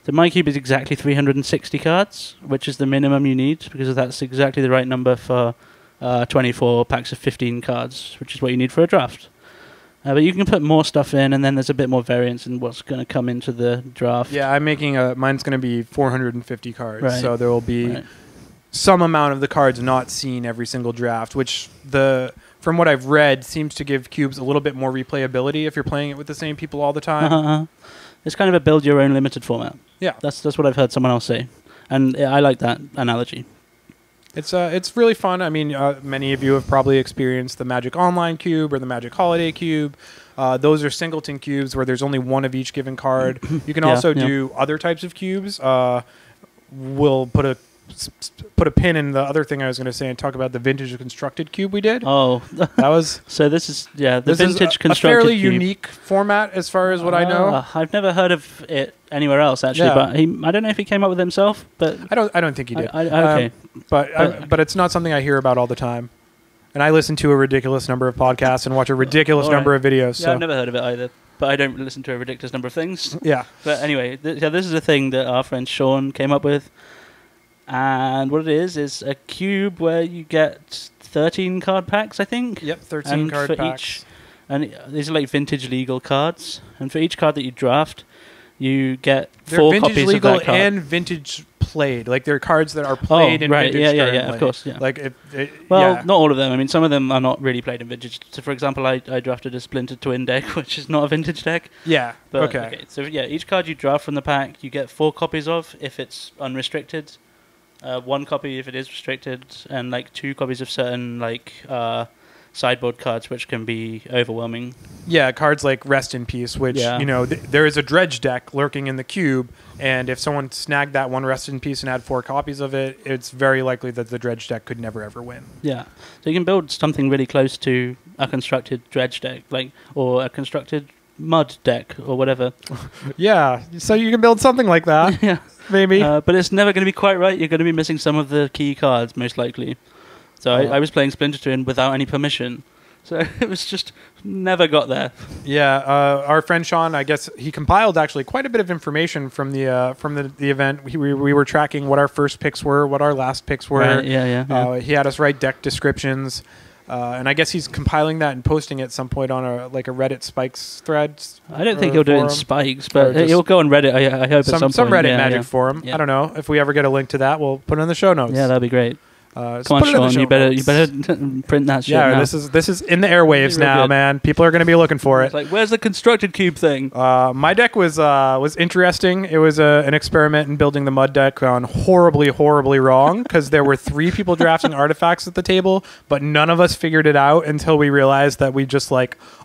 So my cube is exactly 360 cards, which is the minimum you need, because that's exactly the right number for 24 packs of 15 cards, which is what you need for a draft. But you can put more stuff in, and then there's a bit more variance in what's going to come into the draft. Yeah, I'm making mine's going to be 450 cards, Right. so there will be some amount of the cards not seen every single draft, which from what I've read seems to give cubes a little bit more replayability if you're playing it with the same people all the time. It's kind of a build your own limited format. Yeah, that's what I've heard someone else say, and I like that analogy. It's really fun. I mean, many of you have probably experienced the Magic Online cube or the Magic Holiday cube. Those are singleton cubes where there's only one of each given card. You can also do other types of cubes. We'll put a pin in the other thing I was going to say and talk about the vintage constructed cube we did. Oh, that was so. This is the this vintage is constructed a fairly cube. unique format as far as what I know. I've never heard of it anywhere else actually, but I don't know if he came up with it himself, but I don't think he did. Okay, but it's not something I hear about all the time. And I listen to a ridiculous number of podcasts and watch a ridiculous number of videos. Yeah, so. I've never heard of it either. But I don't listen to a ridiculous number of things. Yeah. But anyway, this is a thing that our friend Sean came up with. And what it is a cube where you get 13 card packs, I think. Yep, 13 card packs. And these are like vintage legal cards. And for each card that you draft, you get they're 4 vintage copies legal of that card. and vintage played. Like they're cards that are played in vintage yeah, currently. of course, yeah. Like not all of them. I mean, some of them are not really played in vintage. So, for example, I drafted a Splintered Twin deck, which is not a vintage deck. Yeah. But, okay. So yeah, each card you draft from the pack, you get 4 copies of if it's unrestricted, 1 copy if it is restricted, and like 2 copies of certain like sideboard cards, which can be overwhelming. Yeah, cards like Rest in Peace, which there is a dredge deck lurking in the cube, and if someone snagged that one Rest in Peace and had 4 copies of it, it's very likely that the dredge deck could never ever win. Yeah, so you can build something really close to a constructed dredge deck, or a constructed mud deck or whatever. Yeah, so you can build something like that. Yeah, maybe. But it's never going to be quite right. You're going to be missing some of the key cards, most likely. So I was playing Splinter Twin without any permission. So it was just never got there. Yeah, our friend Sean, I guess he compiled actually quite a bit of information from the event. We were tracking what our first picks were, what our last picks were. Right, yeah. He had us write deck descriptions, and I guess he's compiling that and posting it at some point on a Reddit Spikes thread. I don't think he'll do it in Spikes, but he'll go on Reddit. I hope at some point. Some Reddit magic forum. Yeah. I don't know if we ever get a link to that. We'll put it in the show notes. Yeah, that'd be great. So come on, Sean, you better print that shit. Yeah, now. this is in the airwaves now, man. People are going to be looking for it. It's like, where's the constructed cube thing? My deck was interesting. It was an experiment in building the mud deck gone horribly wrong because there were 3 people drafting artifacts at the table, but none of us figured it out until we realized that we just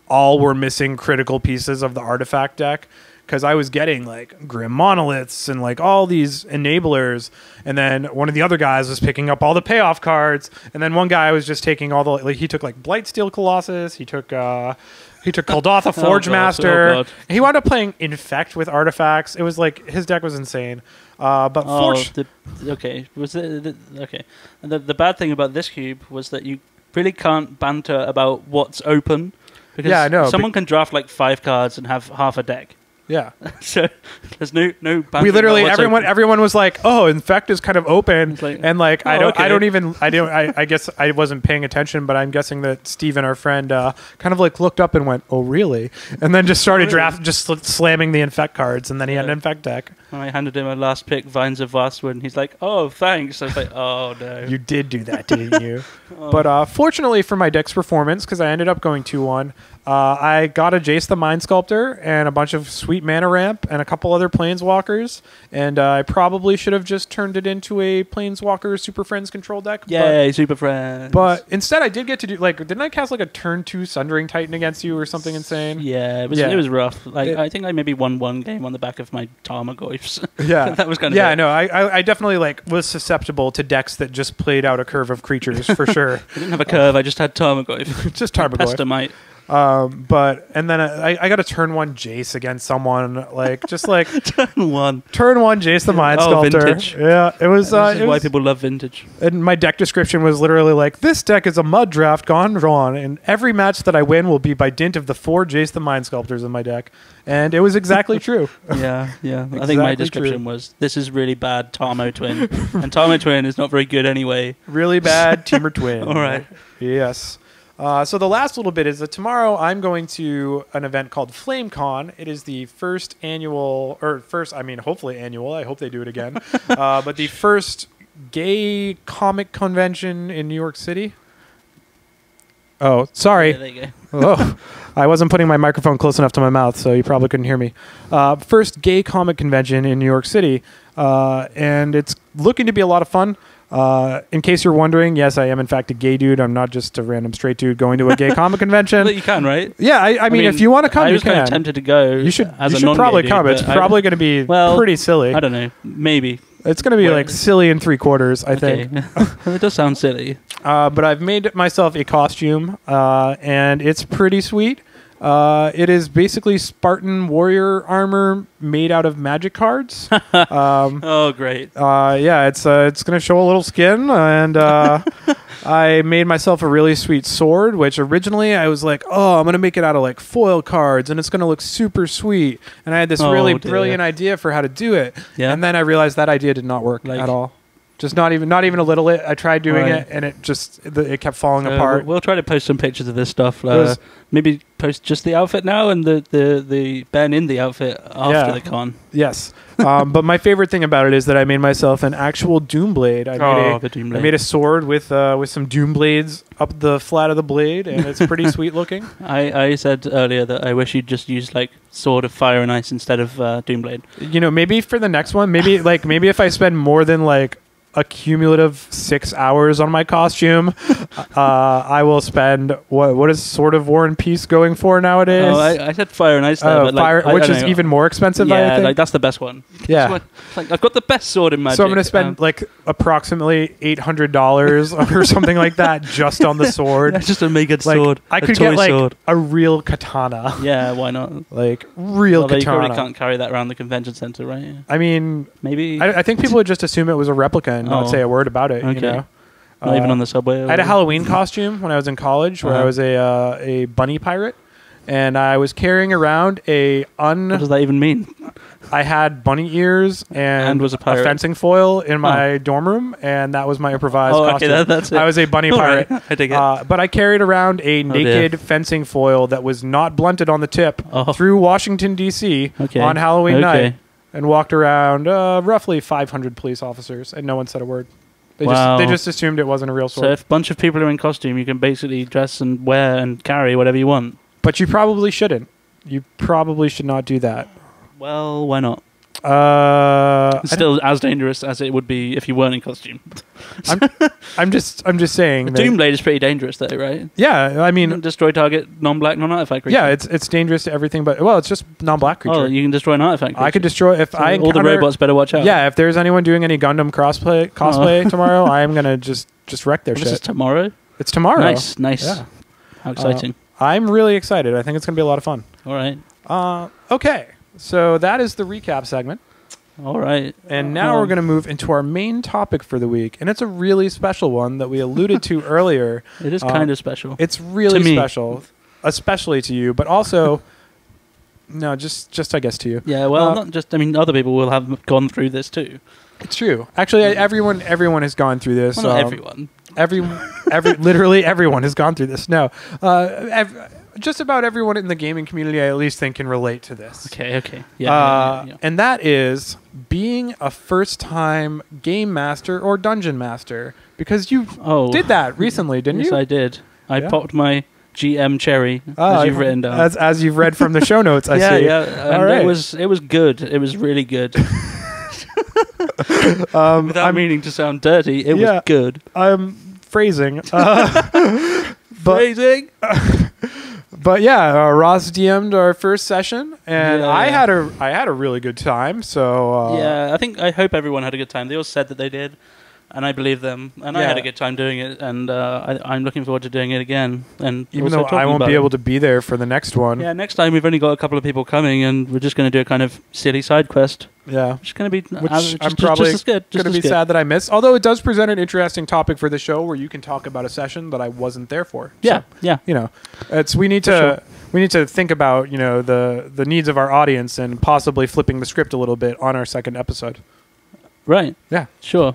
all were missing critical pieces of the artifact deck. Because I was getting Grim Monoliths and all these enablers, and then one of the other guys was picking up all the payoff cards, and then one guy was just taking all the he took Blightsteel Colossus, he took He took Kuldotha, Forge Master. He wound up playing Infect with artifacts. It was like his deck was insane. Okay. Was it okay? And the bad thing about this cube was that you really can't banter about what's open because someone can draft like 5 cards and have half a deck. Yeah. So there's no banter. We literally everyone was like, "Oh, Infect is kind of open," and like I guess I wasn't paying attention, but I'm guessing that Steven, our friend, kind of like looked up and went, "Oh, really?" And then just started slamming the Infect cards, and then he had an Infect deck. I handed him a last pick, Vines of Vastwood, and he's like, "Oh, thanks." I was like, "Oh no." You did do that, didn't you? But fortunately for my deck's performance, because I ended up going 2-1. I got a Jace the Mind Sculptor and a bunch of sweet mana ramp and a couple other Planeswalkers, and I probably should have just turned it into a Planeswalker Super Friends control deck. Yay, Super Friends! But instead, I did get to do didn't I cast like a turn 2 Sundering Titan against you or something insane? Yeah, it was rough. I think I maybe won one game on the back of my Tarmogoyfs. Yeah, that was kind of yeah. No, I definitely was susceptible to decks that just played out a curve of creatures for sure. I didn't have a curve. I just had Tarmogoyf. Just Tarmogoyf. Pestamite. And then I got a turn 1 Jace against someone turn 1 Jace the Mind Sculptor. Vintage. Yeah, it was. This is why people love vintage. And my deck description was literally like, "This deck is a mud draft gone wrong, and every match that I win will be by dint of the 4 Jace the Mind Sculptors in my deck." And it was exactly true. Yeah. I think my description was, "This is really bad Tarmo Twin," and Tarmo Twin is not very good anyway. Really bad Teamer Twin. All right. Yes. So the last little bit is that tomorrow I'm going to an event called FlameCon. It is the hopefully annual. I hope they do it again. But the first gay comic convention in New York City. Oh, sorry. Yeah, there you go. Oh, I wasn't putting my microphone close enough to my mouth, so you probably couldn't hear me. First gay comic convention in New York City. And it's looking to be a lot of fun. In case you're wondering, yes, I am in fact a gay dude. I'm not just a random straight dude going to a gay comic convention. But you can, right? Yeah, I mean, if you want to come, you can. I was kind of tempted to go. You should probably come. It's probably going to be pretty silly. I don't know. Maybe. It's going to be like silly in 3/4, I think. It does sound silly. But I've made myself a costume, and it's pretty sweet. It is basically Spartan warrior armor made out of magic cards. Oh, great. Yeah, it's going to show a little skin, and I made myself a really sweet sword, which originally I was like, oh, I'm going to make it out of like foil cards, and it's going to look super sweet. And I had this really brilliant idea for how to do it. Yeah. And then I realized that idea did not work at all. Just not even a little bit. I tried doing it, and it kept falling apart. We'll try to post some pictures of this stuff. Maybe post just the outfit now and the Ben in the outfit after the con. Yes. But my favorite thing about it is that I made myself an actual Doomblade. I made a sword with some Doomblades up the flat of the blade, and it's pretty sweet looking. I said earlier that I wish you'd just use like Sword of Fire and Ice instead of Doomblade. Maybe for the next one, maybe if I spend more than like a cumulative 6 hours on my costume, I will spend what is Sword of War and Peace going for nowadays? Oh, I said Fire and Ice there, but Fire, which is even more expensive. Yeah, I think. like that's the best one. Yeah, I've got the best sword in Magic. So I'm going to spend like approximately $800 or something like that just on the sword. That's just a mega sword. I could get like a real katana. Yeah, why not? Like real katana. You probably can't carry that around the convention center, right? I mean, maybe. I think people would just assume it was a replica and not say a word about it. Okay. Not even on the subway. I had a Halloween costume when I was in college, where I was a bunny pirate, and I was carrying around What does that even mean? I had bunny ears and was a pirate. fencing foil in my dorm room, and that was my improvised costume. Okay, that's it. I was a bunny pirate. Right. I dig it. But I carried around a naked fencing foil that was not blunted on the tip through Washington, D.C. on Halloween night, and walked around roughly 500 police officers, and no one said a word. They just assumed it wasn't a real sword. So if a bunch of people are in costume, you can basically dress and wear and carry whatever you want. But you probably shouldn't. You probably should not do that. Well, why not? It's still as dangerous as it would be if you weren't in costume. I'm just saying. Doomblade is pretty dangerous, though, right? Yeah, I mean, destroy target non-black, non-artifact creature. Yeah, it's dangerous to everything, but it's just non-black creature. Oh, you can destroy an artifact creature. I could destroy all the robots better watch out. Yeah, if there's anyone doing any Gundam cosplay tomorrow, I am gonna just wreck their shit. This is tomorrow. It's tomorrow. Nice. Yeah. How exciting. I'm really excited. I think it's going to be a lot of fun. All right. Okay, so that is the recap segment. All right. And now we're going to move into our main topic for the week. And it's a really special one that we alluded to earlier. It is kind of special. It's really special, especially to you, but also, no, just I guess to you. Yeah, well, not just, I mean, other people will have gone through this too. It's true. Actually, everyone has gone through this. Well, not everyone. Literally everyone has gone through this. No. Just about everyone in the gaming community, I at least think, can relate to this. Okay. Yeah. And that is being a first-time game master or dungeon master, because you did that recently, didn't you? Yes, I did. I popped my GM cherry, as you've written down. As you've read from the show notes, I see. Yeah. And it was good. It was really good. Without meaning to sound dirty, it was good. I'm phrasing. Phrasing? But yeah, Ross DM'd our first session, and I had a really good time. So I hope everyone had a good time. They all said that they did, and I believe them. And I had a good time doing it, and I'm looking forward to doing it again. And even though I won't be able to be there for the next one. Yeah, next time we've only got a couple of people coming, and we're just going to do a kind of silly side quest. Yeah, which is going to be I'm probably going to be sad that I missed. Although it does present an interesting topic for the show, where you can talk about a session that I wasn't there for. Yeah, so, you know, we need to think about the needs of our audience and possibly flipping the script a little bit on our second episode. Right. Yeah. Sure.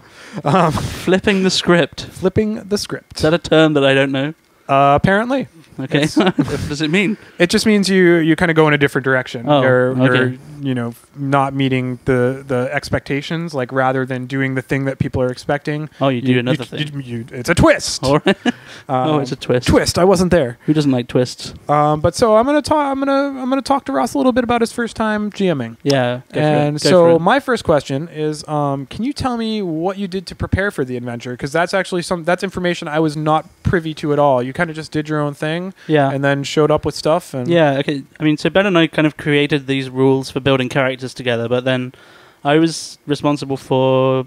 Flipping the script. Flipping the script. Is that a term that I don't know? Apparently. Okay. What does it mean? It just means you kind of go in a different direction. Oh, you're not meeting the expectations, like rather than doing the thing that people are expecting. Oh, you do another thing. It's a twist. All right. It's a twist. Twist. I wasn't there. Who doesn't like twists? But so I'm gonna talk to Ross a little bit about his first time GMing. Yeah. And so my first question is, can you tell me what you did to prepare for the adventure? Because that's actually that's information I was not privy to at all. You kind of just did your own thing. Yeah. And then showed up with stuff. And okay. I mean, so Ben and I kind of created these rules for building characters together, but then I was responsible for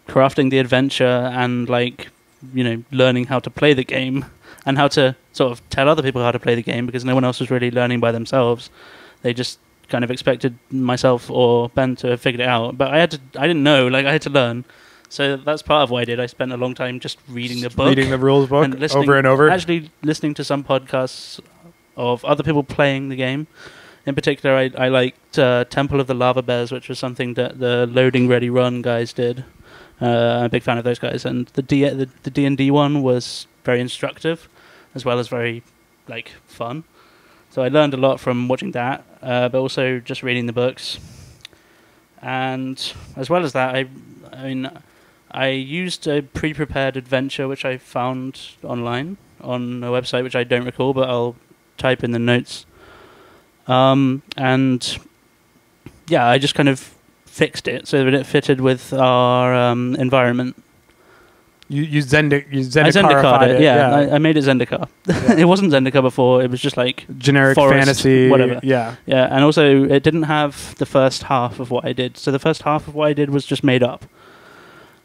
crafting the adventure and, learning how to play the game and how to sort of tell other people how to play the game, because no one else was really learning by themselves. They just kind of expected myself or Ben to have figured it out. But I didn't know, I had to learn. So that's part of what I did. I spent a long time just reading the book. Reading the rules book and over and over. Actually listening to some podcasts of other people playing the game. In particular, I liked Temple of the Lava Bears, which was something that the Loading Ready Run guys did. I'm a big fan of those guys. And the D&D one was very instructive, as well as very, fun. So I learned a lot from watching that, but also just reading the books. And as well as that, I used a pre-prepared adventure which I found online on a website which I don't recall, but I'll type in the notes. I just kind of fixed it so that it fitted with our environment. You Zendikar it. Yeah. I made it Zendikar. Yeah. It wasn't Zendikar before. It was just generic forest, fantasy, whatever. Yeah. Yeah, and also it didn't have the first half of what I did. So the first half of what I did was just made up.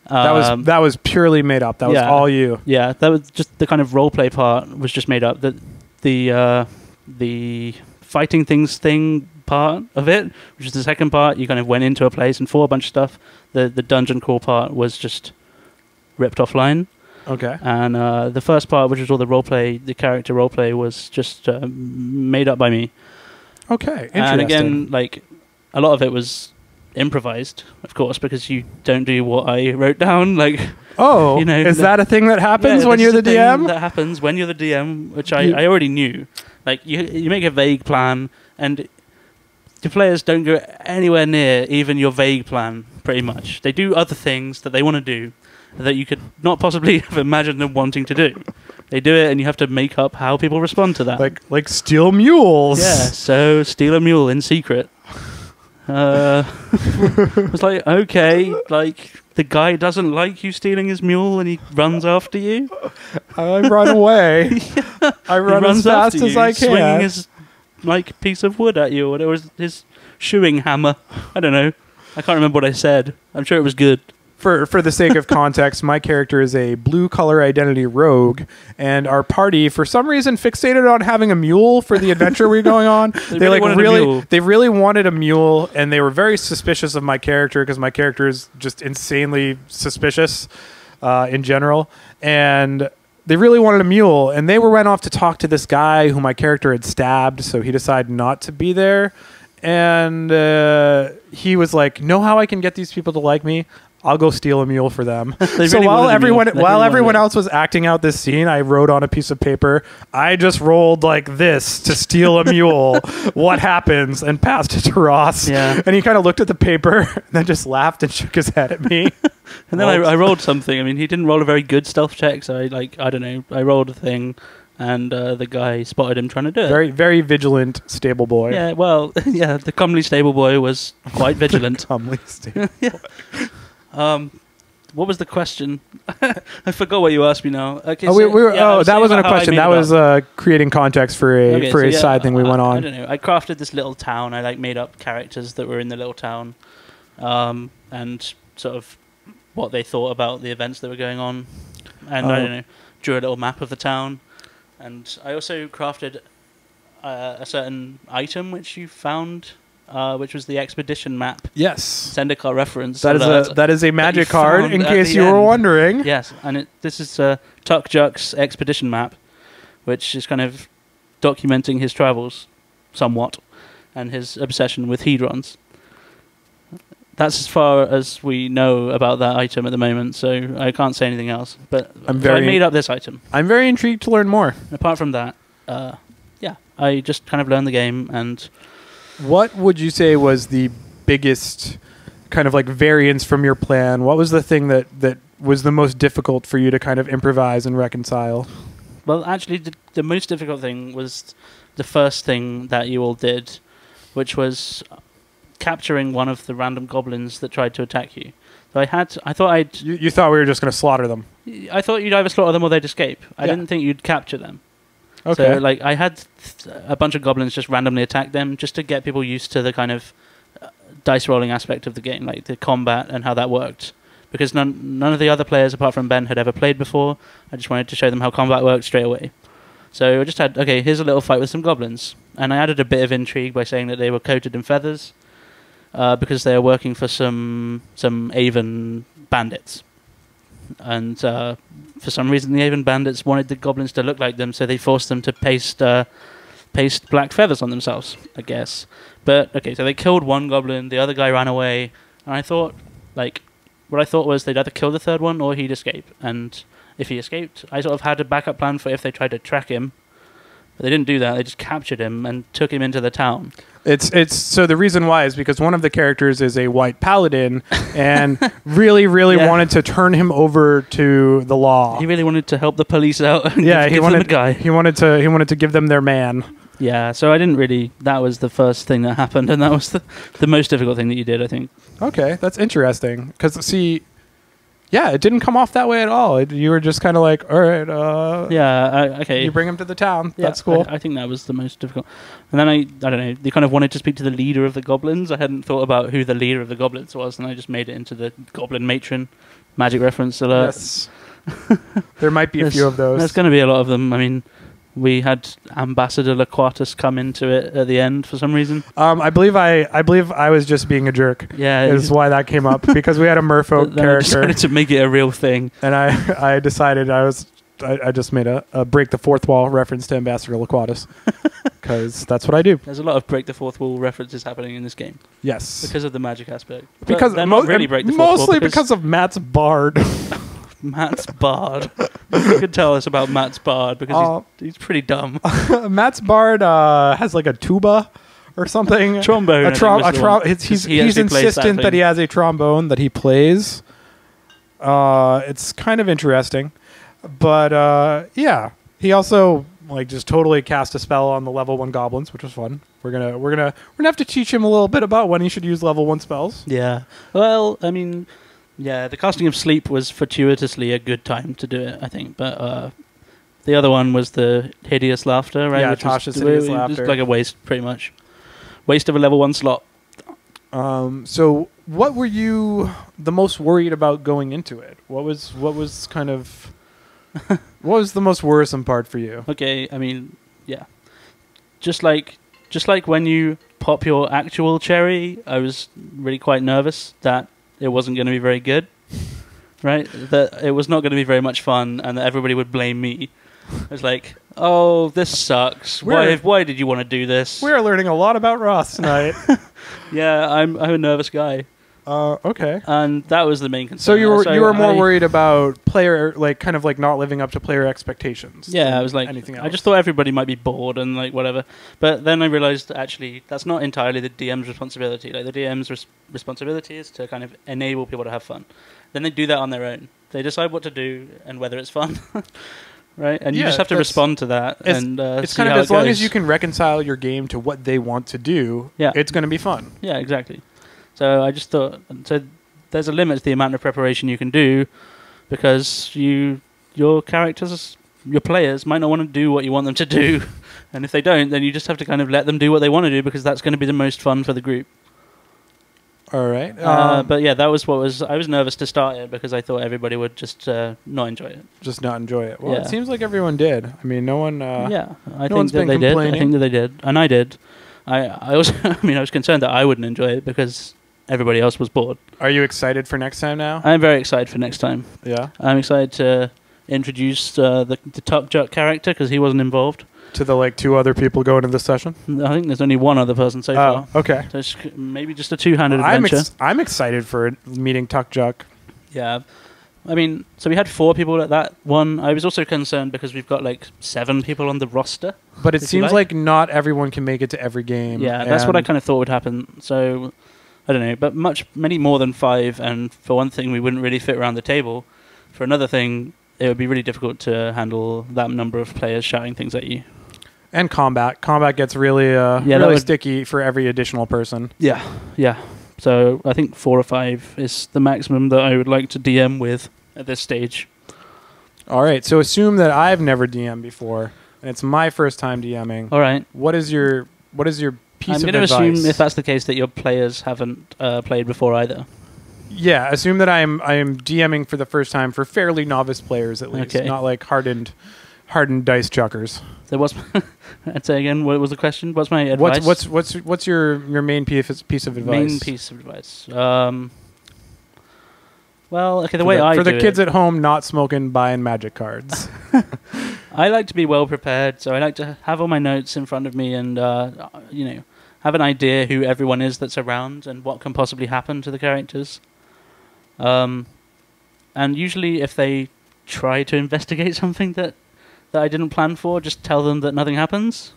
That was purely made up. That was all you. Yeah, that was just the kind of roleplay part was just made up. The fighting thing part of it, which is the second part, you kind of went into a place and fought a bunch of stuff. The dungeon crawl part was just ripped offline. Okay. And the first part, which was all the character roleplay, was just made up by me. Okay, interesting. And again, a lot of it was improvised, of course, because you don't do what I wrote down. Is that a thing that happens when you're the DM? That happens when you're the DM, which I already knew. You make a vague plan, and the players don't go anywhere near even your vague plan, pretty much. They do other things that they want to do that you could not possibly have imagined them wanting to do. They do it, and you have to make up how people respond to that. Like steal mules. Yeah, so steal a mule in secret. It's okay, the guy doesn't like you stealing his mule and he runs after you. I run away. Yeah. I run as fast as I can. Swinging his piece of wood at you, or it was his shoeing hammer. I don't know. I can't remember what I said. I'm sure it was good. for the sake of context, my character is a blue color identity rogue, and our party, for some reason, fixated on having a mule for the adventure we're going on. They really wanted a mule, and they were very suspicious of my character because my character is just insanely suspicious in general, and they really wanted a mule, and they went off to talk to this guy who my character had stabbed, so he decided not to be there. And he was like, "Know how I can get these people to like me? I'll go steal a mule for them." So while everyone else was acting out this scene, I wrote on a piece of paper, "I just rolled like this to steal a mule. What happens?" and passed it to Ross. Yeah. And he kind of looked at the paper and then just laughed and shook his head at me. And then I rolled something. I mean, he didn't roll a very good stealth check, so I don't know. I rolled a thing, and the guy spotted him trying to do it. Very, very vigilant stable boy. Yeah, well, yeah, the comely stable boy was quite vigilant. Comely stable boy. What was the question? I forgot what you asked me now. Okay, that wasn't a question. That was creating context for a side thing we went on. I don't know. I crafted this little town. I made up characters that were in the little town, and sort of what they thought about the events that were going on, and I don't know, drew a little map of the town, and I also crafted a certain item which you found. Which was the expedition map. Yes. Zendikar reference. That is a magic card, in case you were wondering. Yes, and this is Tuck Juck's expedition map, which is kind of documenting his travels somewhat, and his obsession with hedrons. That's as far as we know about that item at the moment, so I can't say anything else. But I made up this item. I'm very intrigued to learn more. Apart from that, I just kind of learned the game. And what would you say was the biggest kind of like variance from your plan? What was the thing that was the most difficult for you to kind of improvise and reconcile? Well, actually, the most difficult thing was the first thing that you all did, which was capturing one of the random goblins that tried to attack you. So you thought we were just going to slaughter them. I thought you'd either slaughter them or they'd escape. I didn't think you'd capture them. Okay. So, I had a bunch of goblins just randomly attack them, just to get people used to the kind of dice rolling aspect of the game, like the combat and how that worked. Because none of the other players, apart from Ben, had ever played before. I just wanted to show them how combat worked straight away. So I just had, okay, here's a little fight with some goblins. And I added a bit of intrigue by saying that they were coated in feathers, because they are working for some Avon bandits. And for some reason, the Avon bandits wanted the goblins to look like them, so they forced them to paste black feathers on themselves, I guess. But, okay, so they killed one goblin, the other guy ran away, and I thought, what I thought was they'd either kill the third one or he'd escape. And if he escaped, I sort of had a backup plan for if they tried to track him. But they didn't do that. They just captured him and took him into the town. So the reason why is because one of the characters is a white paladin and really wanted to turn him over to the law. He really wanted to help the police out. And he wanted to give them their man. Yeah, so I didn't really. That was the first thing that happened, and that was the most difficult thing that you did, I think. Okay, that's interesting. Because it didn't come off that way at all. You were just kind of like, all right, okay. You bring him to the town. Yeah, that's cool. I think that was the most difficult. And then I don't know, they kind of wanted to speak to the leader of the goblins. I hadn't thought about who the leader of the goblins was, and I just made it into the goblin matron. Magic reference alert. Yes. There might be a few of those. There's going to be a lot of them. I mean, we had Ambassador Laquatus come into it at the end for some reason. I believe I was just being a jerk. Yeah, is why that came up, because we had a merfolk character. I decided to make it a real thing, and I decided I just made a break the fourth wall reference to Ambassador Laquatus, because that's what I do. There's a lot of break the fourth wall references happening in this game. Yes, because of the magic aspect. Because really break the fourth mostly because of Matt's bard. Matt's bard. You could tell us about Matt's bard, because he's pretty dumb. Matt's bard has like a tuba or something. Trombone. He's insistent that he has a trombone that he plays. It's kind of interesting, but he also just totally cast a spell on the level 1 goblins, which was fun. We're gonna have to teach him a little bit about when he should use level 1 spells. Yeah. Well, I mean. Yeah, the casting of sleep was fortuitously a good time to do it, I think. But the other one was the hideous laughter, right? Yeah, Tasha's hideous laughter. Just like a waste, pretty much. Waste of a level 1 slot. So what were you the most worried about going into it? What was kind of what was the most worrisome part for you? Okay, I mean, yeah. Just like when you pop your actual cherry, I was really quite nervous that it wasn't going to be very good, right? That it was not going to be very much fun, and that everybody would blame me. I was like, "Oh, this sucks. Why did you want to do this?" We're learning a lot about Ross tonight. Yeah, I'm a nervous guy. Okay. And that was the main concern. So you were more worried about player, like, kind of like not living up to player expectations. Yeah, I was like, anything else. I just thought everybody might be bored and like whatever. But then I realized actually that's not entirely the DM's responsibility. Like the DM's responsibility is to kind of enable people to have fun. Then they do that on their own. They decide what to do and whether it's fun. Right, and you just have to respond to that. It's kind of as long as you can reconcile your game to what they want to do. Yeah. It's going to be fun. Yeah, exactly. So I just thought, there's a limit to the amount of preparation you can do, because your characters, your players might not want to do what you want them to do, and if they don't, then you just have to kind of let them do what they want to do, because that's going to be the most fun for the group. All right. But yeah, that was I was nervous to start it because I thought everybody would just not enjoy it. Just not enjoy it. Well, it seems like everyone did. I mean, no one. I think that they did. I think that they did, and I did. I also, I mean, I was concerned that I wouldn't enjoy it because everybody else was bored. Are you excited for next time now? I'm very excited for next time. Yeah. I'm excited to introduce the Tuck Juck character because he wasn't involved. To the like 2 other people going to the session? I think there's only 1 other person so far. Oh, okay. So it's maybe just a 2-handed adventure. I'm excited for meeting Tuck Juck. Yeah. I mean, so we had 4 people at that one. I was also concerned because we've got like 7 people on the roster. But it seems like not everyone can make it to every game. Yeah, that's what I kind of thought would happen. So, I don't know. But many more than 5. And for one thing, we wouldn't really fit around the table. For another thing, it would be really difficult to handle that number of players shouting things at you. And combat. Combat gets really really sticky for every additional person. Yeah, yeah. So I think 4 or 5 is the maximum that I would like to DM with at this stage. All right. So assume that I've never DM'd before, and it's my first time DMing. All right. What is your piece of advice? I'm going to assume, if that's the case, that your players haven't played before either. Yeah. Assume that I am DMing for the first time for fairly novice players, at least, not like hardened dice chuckers. So what's I'd say again, what was the question? What's my advice? What's your main piece of advice? Main piece of advice. Well, okay, the way I do it... For the kids at home not smoking, buying magic cards. I like to be well prepared, so I like to have all my notes in front of me and, have an idea who everyone is that's around and what can possibly happen to the characters. And usually if they try to investigate something that I didn't plan for, just tell them that nothing happens,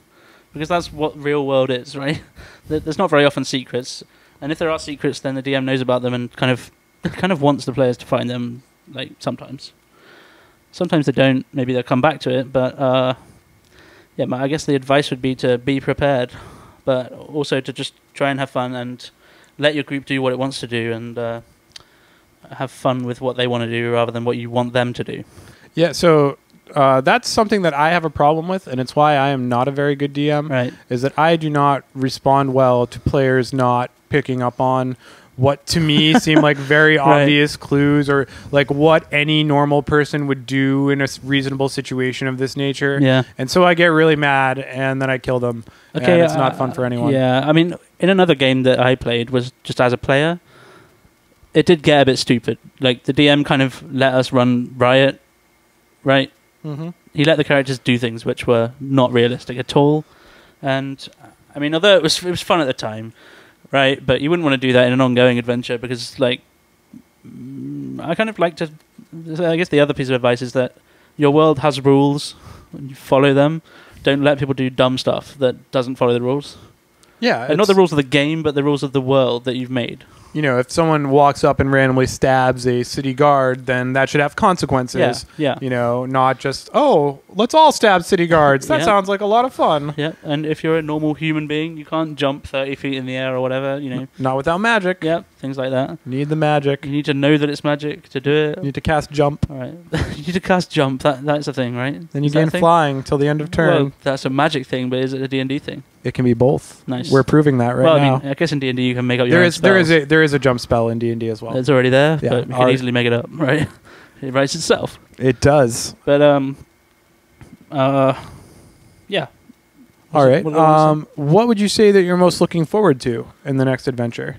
because that's what real world is, right? There's not very often secrets, and if there are secrets, then the DM knows about them and kind of wants the players to find them. Like sometimes they don't. Maybe they'll come back to it, but I guess the advice would be to be prepared, but also to just try and have fun and let your group do what it wants to do and have fun with what they want to do rather than what you want them to do. Yeah. So. That's something that I have a problem with, and it's why I am not a very good DM. Right. Is that I do not respond well to players not picking up on what to me seem like very obvious clues, or like what any normal person would do in a reasonable situation of this nature. Yeah. And so I get really mad, and then I kill them. Okay. And it's not fun for anyone. Yeah. I mean, in another game that I played, was just as a player, it did get a bit stupid. Like the DM kind of let us run riot, right? Mm-hmm. He let the characters do things which were not realistic at all, and I mean, although it was fun at the time, right? But you wouldn't want to do that in an ongoing adventure because, like, I kind of like to. I guess the other piece of advice is that your world has rules, and you follow them. Don't let people do dumb stuff that doesn't follow the rules. Yeah, and not the rules of the game, but the rules of the world that you've made. You know, if someone walks up and randomly stabs a city guard, then that should have consequences. Yeah. You know, not just, oh, let's all stab city guards. That sounds like a lot of fun. Yeah, and if you're a normal human being, you can't jump 30 feet in the air or whatever, you know. Not without magic. Yeah, things like that. Need the magic. You need to know that it's magic to do it. You need to cast jump. All right. You need to cast jump. That's a thing, right? Then you gain flying till the end of turn. Well, that's a magic thing, but is it a D&D thing? It can be both. Nice. Now. We're proving that right now. I mean, I guess in D&D you can make up your own spells. There is a jump spell in D&D as well. It's already there, Yeah, but we can easily make it up, right? It writes itself. It does. But yeah. All right. What What would you say that you're most looking forward to in the next adventure?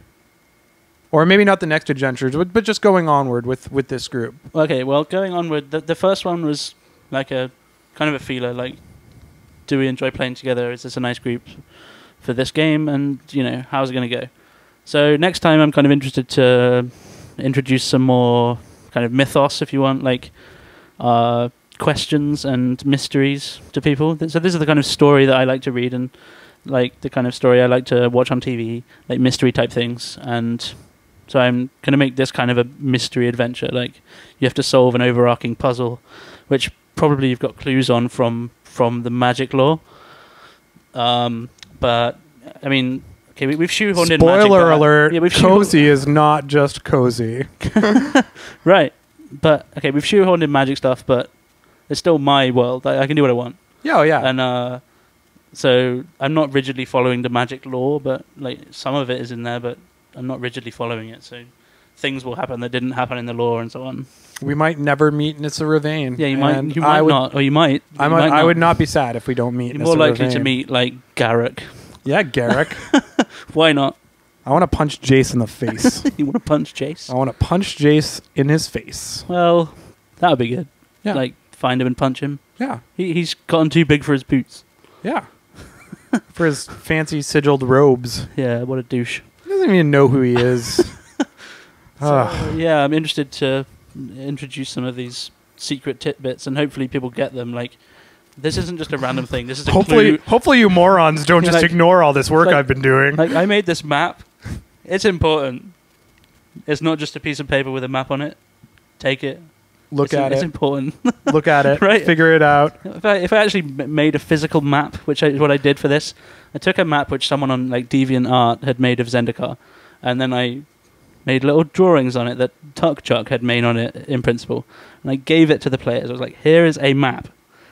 Or maybe not the next adventure, but just going onward with this group. Okay, well, going onward, the first one was like a kind of a feeler, like, do we enjoy playing together? Is this a nice group for this game? And, you know, how's it going to go? So next time I'm kind of interested to introduce some more kind of mythos, if you want, like questions and mysteries to people. So this is the kind of story that I like to read, and like the kind of story I like to watch on TV, like mystery type things. And so I'm going to make this kind of a mystery adventure. Like, you have to solve an overarching puzzle, which probably you've got clues on from the magic lore. But I mean, okay, we've shoehorned in magic. Spoiler alert, yeah, cozy is not just cozy. Right. But okay, we've shoehorned in magic stuff, but it's still my world. I can do what I want. Yeah, oh yeah. And so I'm not rigidly following the magic lore, but like some of it is in there, but I'm not rigidly following it. So things will happen that didn't happen in the lore and so on. We might never meet Nissa Ravane. Yeah, you might not, or you might. I would not be sad if we don't meet. You're more likely to meet like Garrick. Yeah, Garrick. Why not? I want to punch Jace in the face. You want to punch Jace? I want to punch Jace in his face. Well, that would be good. Yeah. Like, find him and punch him. Yeah. He's gotten too big for his boots. Yeah. For his fancy sigilled robes. Yeah, what a douche. He doesn't even know who he is. So, yeah, I'm interested to introduce some of these secret tidbits, and hopefully people get them. Like, this isn't just a random thing. This is a clue. Hopefully you morons don't just like, ignore all this work like, I've been doing. Like, I made this map. It's important. It's not just a piece of paper with a map on it. Take it. Look at it. It's important. Look at it. Right? Figure it out. If I actually made a physical map, which is what I did for this, I took a map which someone on like DeviantArt had made of Zendikar, and then I made little drawings on it that Chuck had made on it in principle, and I gave it to the players. I was like, "Here is a map.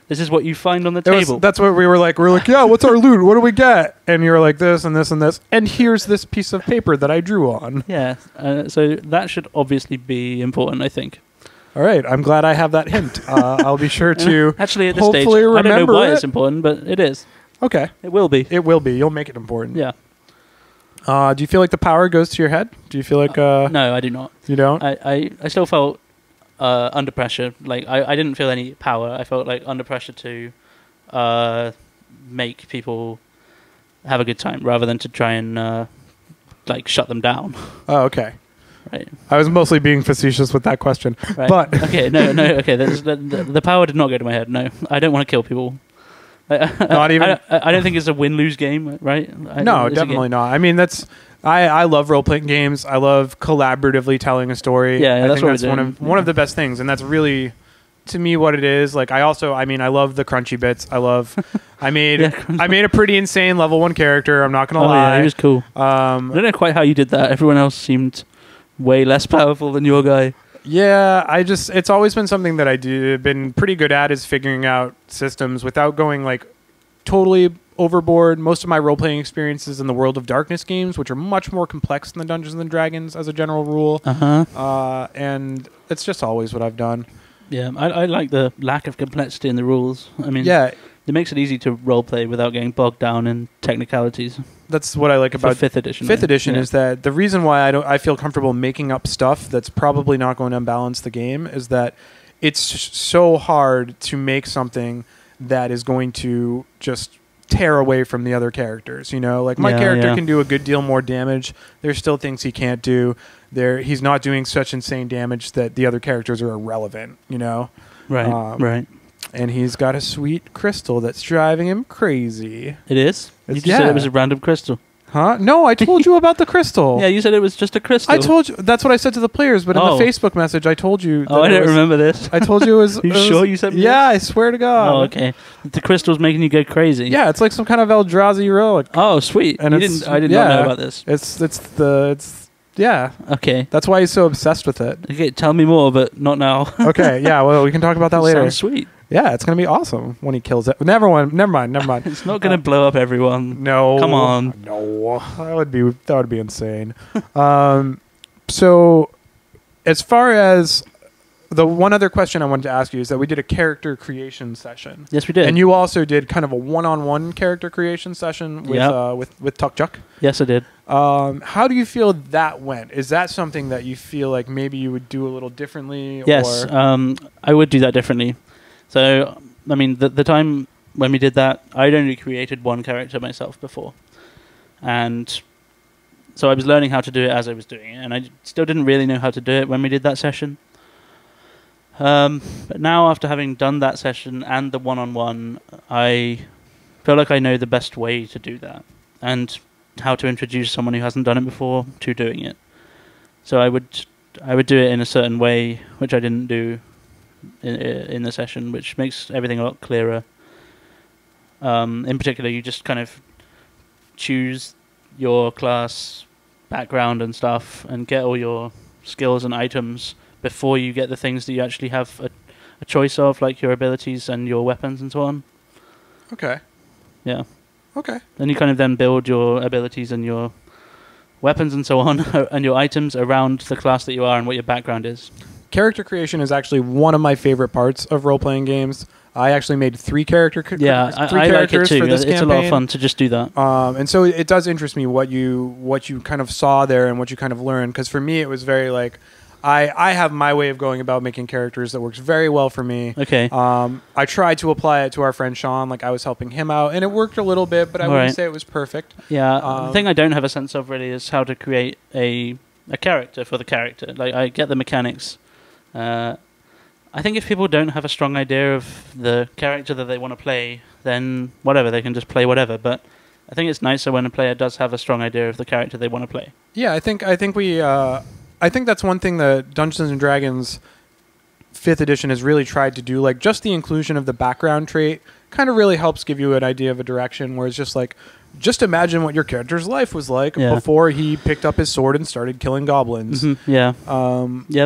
This is what you find on the table." That's what we were like. We were like, "Yeah, what's our loot? What do we get?" And you were like, "This and this and this." And here's this piece of paper that I drew on. Yeah. So that should obviously be important, I think. All right, I'm glad I have that hint. I'll be sure to actually at this hopefully stage, I don't know why it. it's important, but it is. Okay. It will be. It will be. You'll make it important. Yeah. Do you feel like the power goes to your head? Do you feel like... no, I do not. You don't? I still felt under pressure. Like, I didn't feel any power. I felt like under pressure to make people have a good time rather than to try and like shut them down. Oh, okay. Right. I was mostly being facetious with that question. Right. But okay, no, okay. The power did not go to my head. No, I don't want to kill people. Not even. I don't think it's a win-lose game, right? No, definitely not. I mean, that's. I love role-playing games. I love collaboratively telling a story. Yeah, I that's think that's one of the best things, and that's really, to me, what it is. Like, I love the crunchy bits. I made a pretty insane level 1 character. I'm not gonna lie. Yeah, he was cool. I don't know quite how you did that. Everyone else seemed way less powerful than your guy. Yeah, it's always been something that been pretty good at, is figuring out systems without going like totally overboard. Most of my role-playing experiences in the World of Darkness games, which are much more complex than the Dungeons and Dragons as a general rule. And it's just always what I've done. Yeah, I like the lack of complexity in the rules. I mean, yeah, it makes it easy to roleplay without getting bogged down in technicalities. That's what I like about 5th edition. 5th edition is that the reason why I feel comfortable making up stuff that's probably not going to unbalance the game is that it's so hard to make something that is going to just tear away from the other characters. You know, like my character can do a good deal more damage. There's still things he can't do. He's not doing such insane damage that the other characters are irrelevant. You know, right. And he's got a sweet crystal that's driving him crazy. It is? You just said it was a random crystal. Huh? No, I told you about the crystal. Yeah, you said it was just a crystal. I told you. That's what I said to the players, but in the Facebook message, I told you. Oh, I don't remember this. I told you it was... You sure you said Yeah, I swear to God. Oh, okay. The crystal's making you go crazy. Yeah, it's like some kind of Eldrazi relic. Oh, sweet. And I did not know about this. Yeah. Okay. That's why he's so obsessed with it. Okay, tell me more, but not now. Okay, yeah, well, we can talk about that later. Sounds sweet. Yeah, it's going to be awesome when he kills it. Never mind. It's not going to blow up everyone. No. Come on. No. That would be insane. So, as far as the one other question I wanted to ask you is that we did a character creation session. Yes, we did. And you also did kind of a one-on-one character creation session with Tuck Chuck. Yes, I did. How do you feel that went? Is that something that you feel like maybe you would do a little differently? Yes, or? I would do that differently. So, I mean, the time when we did that, I'd only created one character myself before. And so I was learning how to do it as I was doing it, and I still didn't really know how to do it when we did that session. But now, after having done that session and the one-on-one, I feel like I know the best way to do that and how to introduce someone who hasn't done it before to doing it. So I would do it in a certain way, which I didn't do in the session, which makes everything a lot clearer. In particular, you just kind of choose your class background and stuff and get all your skills and items before you get the things that you actually have a choice of, like your abilities and your weapons and so on. Okay. Yeah. Okay. Then you kind of then build your abilities and your weapons and so on and your items around the class that you are and what your background is. Character creation is actually one of my favorite parts of role-playing games. I actually made three characters I like it too. For this it's campaign. A lot of fun to just do that. And so it does interest me what you kind of saw there and what you kind of learned. Because for me, it was very like, I have my way of going about making characters that works very well for me. Okay. I tried to apply it to our friend Sean, like I was helping him out, and it worked a little bit, but I wouldn't say it was perfect. Yeah. The thing I don't have a sense of really is how to create a character for the character. Like, I get the mechanics. I think if people don't have a strong idea of the character that they want to play, then whatever, they can just play whatever. But I think it's nicer when a player does have a strong idea of the character they want to play. Yeah, I think that's one thing that Dungeons and Dragons 5th edition has really tried to do. Like, just the inclusion of the background trait kind of really helps give you an idea of a direction, where it's just like, just imagine what your character's life was like before he picked up his sword and started killing goblins. Mm-hmm. Yeah.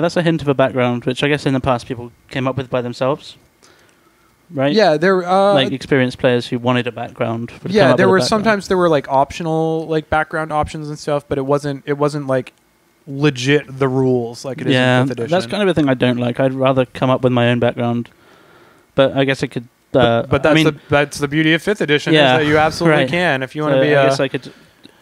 That's a hint of a background, which I guess in the past people came up with by themselves. Right? Yeah, there like experienced players who wanted a background. Yeah, there were sometimes there were like optional like background options and stuff, but it wasn't like legit the rules like it is in 5th edition. That's kind of a thing I don't like. I'd rather come up with my own background. But I guess I could but that's the beauty of 5th edition, is that you absolutely can. If you want to be I guess I could,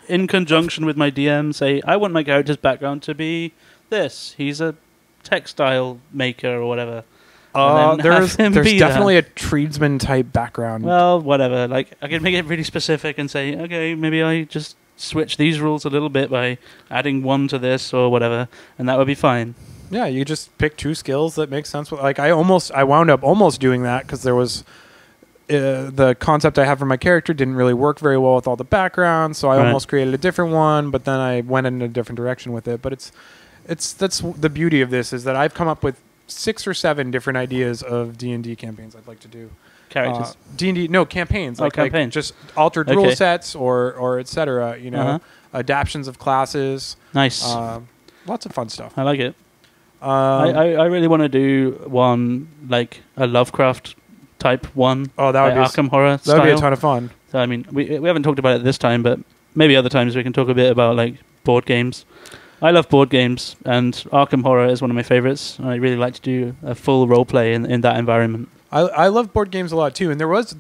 in conjunction with my DM, say, I want my character's background to be this. He's a textile maker or whatever. There's definitely a tradesman type background. Well, whatever. Like, I can make it really specific and say, okay, maybe I just switch these rules a little bit by adding one to this or whatever, and that would be fine. Yeah, you just pick two skills that make sense. Like, I wound up almost doing that because there was the concept I have for my character didn't really work very well with all the background, so I almost created a different one, but then I went in a different direction with it. But that's the beauty of this, is that I've come up with 6 or 7 different ideas of D&D campaigns I'd like to do. Characters? D&D, no, campaigns. Like just altered rule sets or et cetera, adaptions of classes. Nice. Lots of fun stuff. I like it. I really want to do one, like a Lovecraft type one. Oh, that would be Arkham horror style. That would be a ton of fun. So, I mean, we haven't talked about it this time, but maybe other times we can talk a bit about like board games. I love board games, and Arkham Horror is one of my favorites. I really like to do a full role play in that environment. I love board games a lot too, and there was a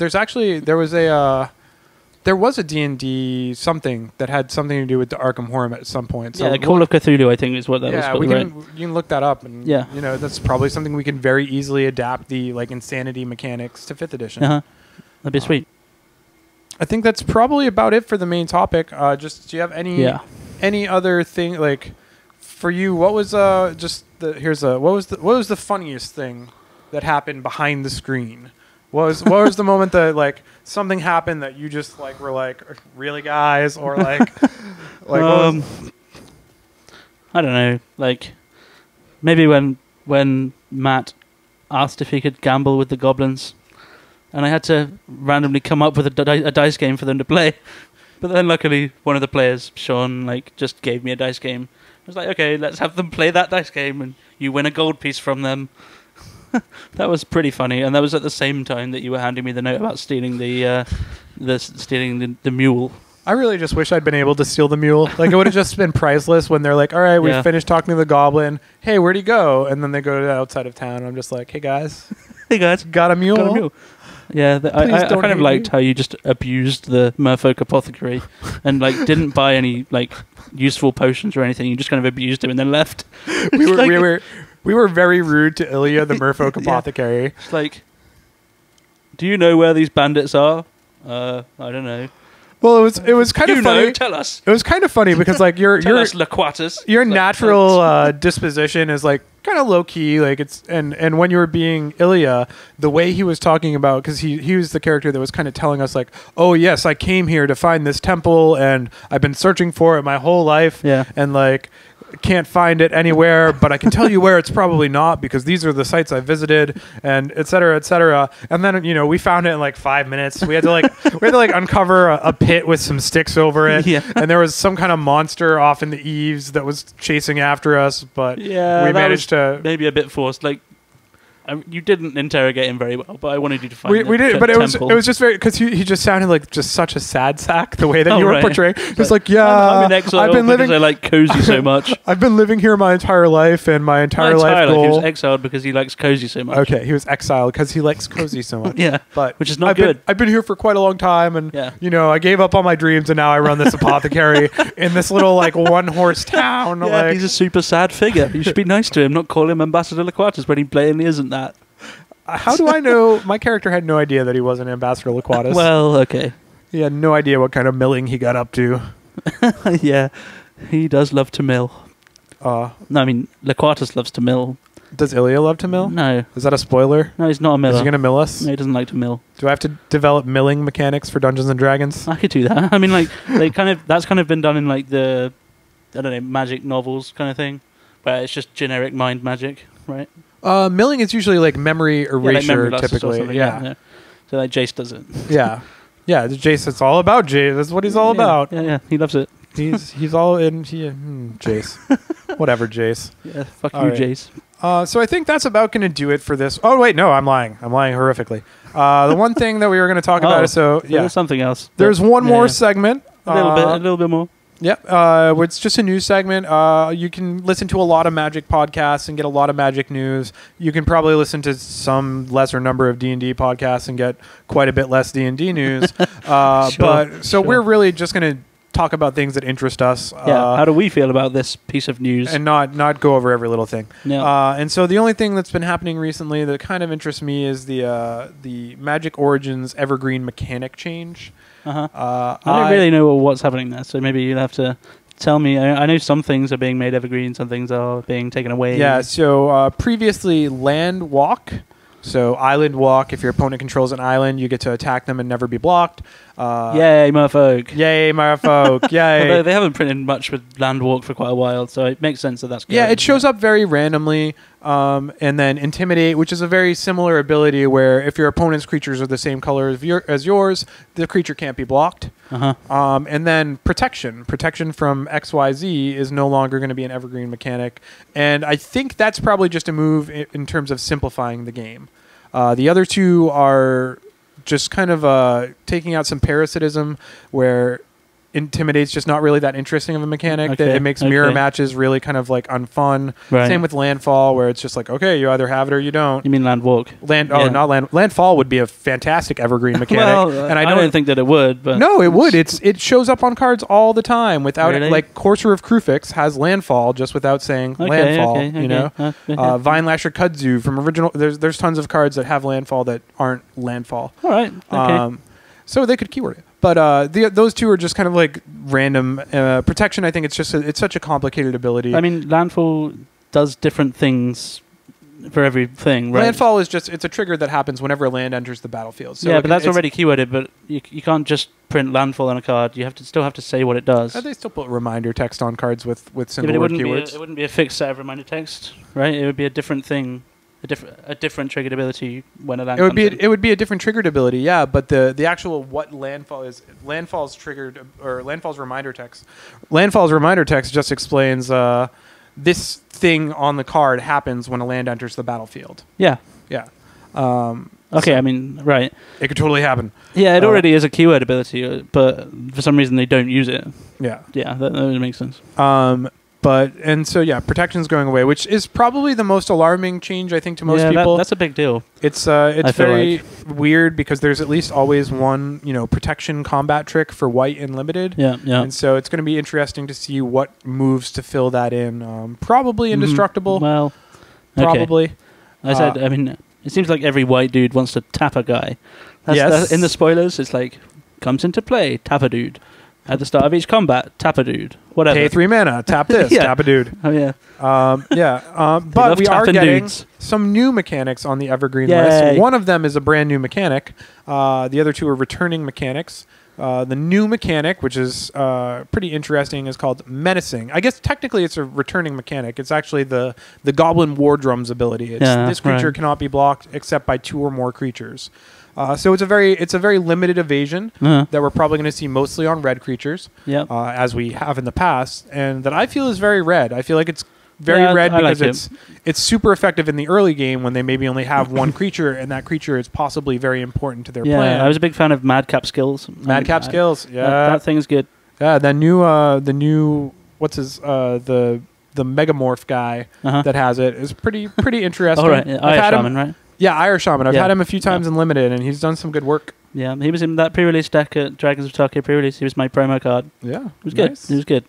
D&D something that had something to do with the Arkham Horror at some point. So Call of Cthulhu, I think, is what that was called. Yeah, you can look that up, and that's probably something we can very easily adapt the like insanity mechanics to 5th edition. That'd be sweet. I think that's probably about it for the main topic. Just do you have any other thing, like, for you? What was what was the funniest thing that happened behind the screen? What was the moment that like something happened that you just like were like, really, guys, or like I don't know, like maybe when Matt asked if he could gamble with the goblins, and I had to randomly come up with a dice game for them to play. But then luckily one of the players, Sean, like just gave me a dice game. I was like, okay, let's have them play that dice game, and you win a gold piece from them. That was pretty funny, and that was at the same time that you were handing me the note about stealing the mule. I really just wish I'd been able to steal the mule. Like, it would have just been priceless when they're like, all right, we've finished talking to the goblin. Hey, where'd he go? And then they go to the outside of town. And I'm just like, hey, guys. Hey, guys. Got a mule? Got a mule. Yeah, I kind of liked how you just abused the merfolk apothecary and, like, didn't buy any, like, useful potions or anything. You just kind of abused him and then left. We were very rude to Ilya, the merfolk apothecary. It's like, do you know where these bandits are? I don't know. Well, it was kind of funny. Tell us. It was kind of funny because like your natural disposition is like kind of low key, like it's and when you were being Ilya, the way he was talking about, because he was the character that was kind of telling us like, oh yes, I came here to find this temple and I've been searching for it my whole life, and like can't find it anywhere, but I can tell you where it's probably not because these are the sites I visited, and et cetera, et cetera. And then we found it in like 5 minutes. We had to uncover a pit with some sticks over it, and there was some kind of monster off in the eaves that was chasing after us. But we managed to maybe a bit forced. Like you didn't interrogate him very well, but I wanted you to find. We did, but it was just very because he just sounded like just such a sad sack the way that you were portraying. Just like I'm in exile. I've been living. I like cozy so much. I've been living here my entire life, and my entire life goal. He was exiled because he likes cozy so much. Okay, he was exiled because he likes cozy so much. But which is not good. I've been here for quite a long time, and I gave up on my dreams, and now I run this apothecary in this little like one-horse town. Yeah, he's a super sad figure. You should be nice to him, not call him Ambassador Loquatus when he blatantly isn't that. How do I know? My character had no idea that he wasn't Ambassador Loquatus. Well, okay. He had no idea what kind of milling he got up to. Yeah, he does love to mill. No, I mean, Loquatus loves to mill. Does Ilya love to mill? No. Is that a spoiler? No, he's not a miller. Is he going to mill us? No, he doesn't like to mill. Do I have to develop milling mechanics for Dungeons & Dragons? I could do that. I mean, like, that's kind of been done in, like, the, I don't know, magic novels kind of thing, where it's just generic mind magic, right? Milling is usually like memory erasure, like typically. Yeah. So like Jace does it. Yeah. Jace. It's all about Jace. That's what he's all about. Yeah. He loves it. He's all in. Jace. Whatever, Jace. Yeah. Fuck all you, right. Jace. So I think that's about going to do it for this. Oh wait, no, I'm lying. I'm lying horrifically. The one thing that we were going to talk about is there's something else. There's one more segment. A little bit more. Yep. It's just a news segment. You can listen to a lot of Magic podcasts and get a lot of Magic news. You can probably listen to some lesser number of D&D podcasts and get quite a bit less D&D news. Sure. We're really just going to talk about things that interest us. How do we feel about this piece of news? And not go over every little thing. Yeah. And so the only thing that's been happening recently that kind of interests me is the Magic Origins Evergreen mechanic change. I don't really know what's happening there, so maybe you'll have to tell me. I know some things are being made evergreen, some things are being taken away. Yeah, so previously Land Walk. So Island Walk, if your opponent controls an island, you get to attack them and never be blocked. Yay, merfolk. Yay, merfolk. Yay. Although they haven't printed much with Land Walk for quite a while, so it makes sense that that's good. Yeah, it shows up very randomly. And then Intimidate, which is a very similar ability where if your opponent's creatures are the same color as yours, the creature can't be blocked. And then Protection from XYZ is no longer going to be an evergreen mechanic. And I think that's probably just a move in terms of simplifying the game. The other two are just kind of taking out some parasitism where Intimidate's just not really that interesting of a mechanic. It makes mirror matches really kind of like unfun. Right. Same with Landfall, where it's just like, okay, you either have it or you don't. You mean Landwalk? Landfall would be a fantastic evergreen mechanic. And I don't think that it would. But no, it would. It shows up on cards all the time without it. Like Courser of Krufix has Landfall just without saying Landfall. You know, Vine Lasher Kudzu from original. There's tons of cards that have Landfall that aren't Landfall. All right. Okay. So they could keyword it. But those two are just kind of like random. Protection, I think it's such a complicated ability. I mean, Landfall does different things for everything, right? Landfall is it's a trigger that happens whenever a land enters the battlefield. So yeah, but that's already keyworded, but you can't just print Landfall on a card. You still have to say what it does. They still put reminder text on cards with single word keywords. It wouldn't be a fixed set of reminder text, right? It would be a different thing. A different triggered ability when a land comes in. It would be a different triggered ability, yeah. But the actual what Landfall is, Landfall's triggered or Landfall's reminder text. Landfall's reminder text just explains this thing on the card happens when a land enters the battlefield. Yeah. Yeah. Okay, So I mean, right. it could totally happen. Yeah, it already is a keyword ability, but for some reason they don't use it. Yeah. Yeah, that makes sense. Protection's going away, which is probably the most alarming change, I think, to most people. That's a big deal. It's very weird because there's at least always one, protection combat trick for white and limited. Yeah. And so it's going to be interesting to see what moves to fill that in. Probably indestructible. Well, probably. I mean, it seems like every white dude wants to tap a guy. Yes. In the spoilers, it's like, comes into play, tap a dude. At the start of each combat, tap a dude. Whatever. Pay 3 mana, tap this, Yeah. tap a dude. Oh, yeah. But we are getting dudes. some new mechanics on the Evergreen Yay. list. One of them is a brand new mechanic. The other two are returning mechanics. The new mechanic, which is pretty interesting, is called Menacing. I guess technically it's a returning mechanic. It's actually the Goblin War Drums ability. This creature cannot be blocked except by 2 or more creatures. So it's a very limited evasion that we're probably going to see mostly on red creatures, as we have in the past, and that I feel is very red. I feel like it's very red because it's super effective in the early game when they maybe only have one creature, and that creature is possibly very important to their plan. I was a big fan of Madcap Skills. Madcap Skills, that thing's good. Yeah, the new what's his the Megamorph guy that has it is pretty interesting. All right, Shaman, right? Yeah, Irish Shaman. I've had him a few times in Limited, and he's done some good work. Yeah, he was in that pre-release deck at Dragons of Tarkir pre-release. He was my promo card. Yeah, it was good. It was good.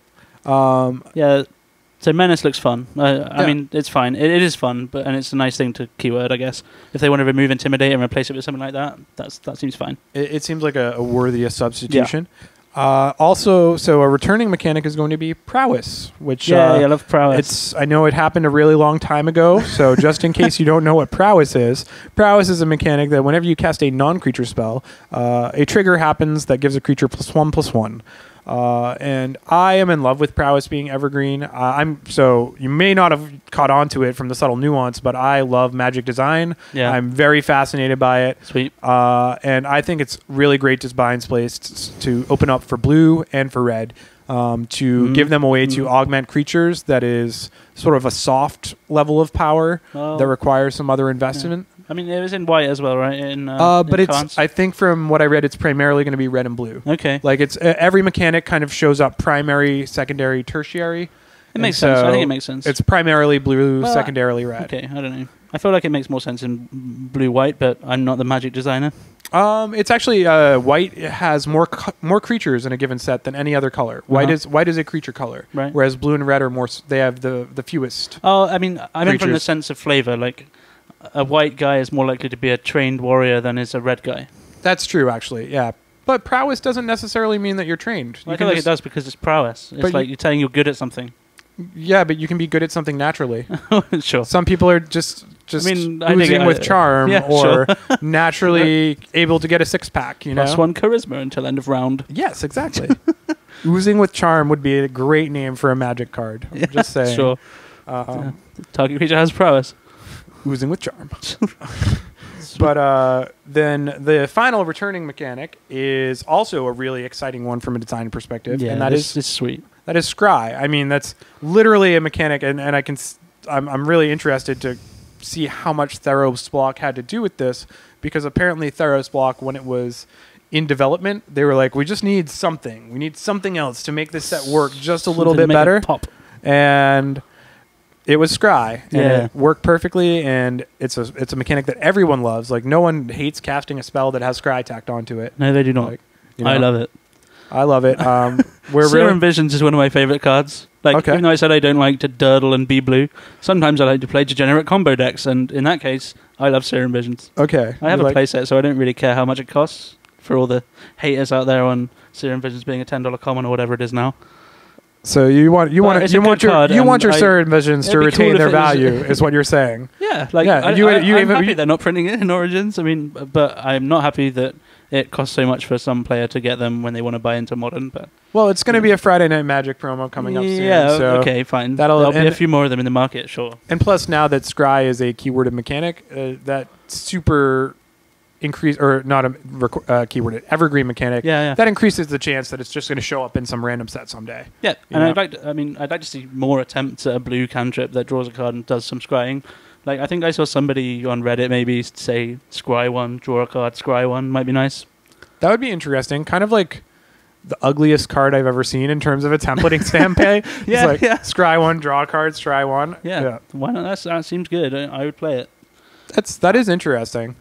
So Menace looks fun. I mean, it's fine. It is fun, and it's a nice thing to keyword, I guess. If they want to remove Intimidate and replace it with something like that, that seems fine. It seems like a worthy substitution. Yeah. Also, a returning mechanic is going to be Prowess, which I love Prowess. I know it happened a really long time ago, so just in case you don't know what Prowess is a mechanic that whenever you cast a non-creature spell, a trigger happens that gives a creature +1/+1. And I am in love with Prowess being evergreen. So you may not have caught on to it from the subtle nuance, but I love magic design. Yeah. I'm very fascinated by it. Sweet. And I think it's really great design space to open up for blue and for red, to give them a way to augment creatures that is sort of a soft level of power that requires some other investment. Yeah. I mean, it was in white as well, right? But I think from what I read, it's primarily going to be red and blue. Okay. Like it's every mechanic kind of shows up primary, secondary, tertiary. It makes sense. I think it makes sense. It's primarily blue, secondarily red. Okay, I don't know. I feel like it makes more sense in blue-white, but I'm not the Magic designer. It's actually white has more creatures in a given set than any other color. White is a creature color, right? Whereas blue and red are more. They have the fewest. Oh, I mean, I meant from the sense of flavor. Like a white guy is more likely to be a trained warrior than is a red guy. That's true, actually. Yeah. But prowess doesn't necessarily mean that you're trained. Well, I feel like it does because it's prowess. It's like you're saying you're good at something. Yeah, but you can be good at something naturally. Sure. Some people are just oozing with charm or naturally able to get a 6-pack, you know? +1 charisma until end of round. Yes, exactly. Oozing with charm would be a great name for a magic card. I'm just saying. Sure. Target creature has prowess. Oozing with charm. But then the final returning mechanic is also a really exciting one from a design perspective. Yeah, and that is sweet. That is Scry. I mean, that's literally a mechanic, and I'm really interested to see how much Theros block had to do with this, because apparently Theros block, when it was in development, they were like, we just need something. We need something else to make this set work just a little bit better. Pop. And it was Scry, and it worked perfectly, and it's a mechanic that everyone loves. Like, no one hates casting a spell that has Scry tacked onto it. No, they do not. Like, you know, I love it. I love it. Serum Visions is one of my favorite cards. Like, even though I said I don't like to durdle and be blue, sometimes I like to play degenerate combo decks, and in that case, I love Serum Visions. Okay. I have a playset, so I don't really care how much it costs for all the haters out there on Serum Visions being a $10 common or whatever it is now. So you want your Serum Visions to retain their value, is what you're saying. Yeah, like I'm happy they're not printing it in Origins. I mean, but I'm not happy that it costs so much for some player to get them when they want to buy into Modern. But it's going to be a Friday Night Magic promo coming up soon. Yeah, so okay, fine. There'll be a few more of them in the market, sure. And plus, now that Scry is a keyworded mechanic, that super increase, or not a keyworded evergreen mechanic, that increases the chance that it's just going to show up in some random set someday. Yeah, and I'd like to see more attempts at a blue cantrip that draws a card and does some scrying. Like, I think I saw somebody on Reddit maybe say, scry one, draw a card, scry one, might be nice. That would be interesting. Kind of like the ugliest card I've ever seen in terms of a templating standpoint. Yeah, it's like, scry one, draw a card, scry one. Yeah. Why not? That seems good. I would play it. That is interesting.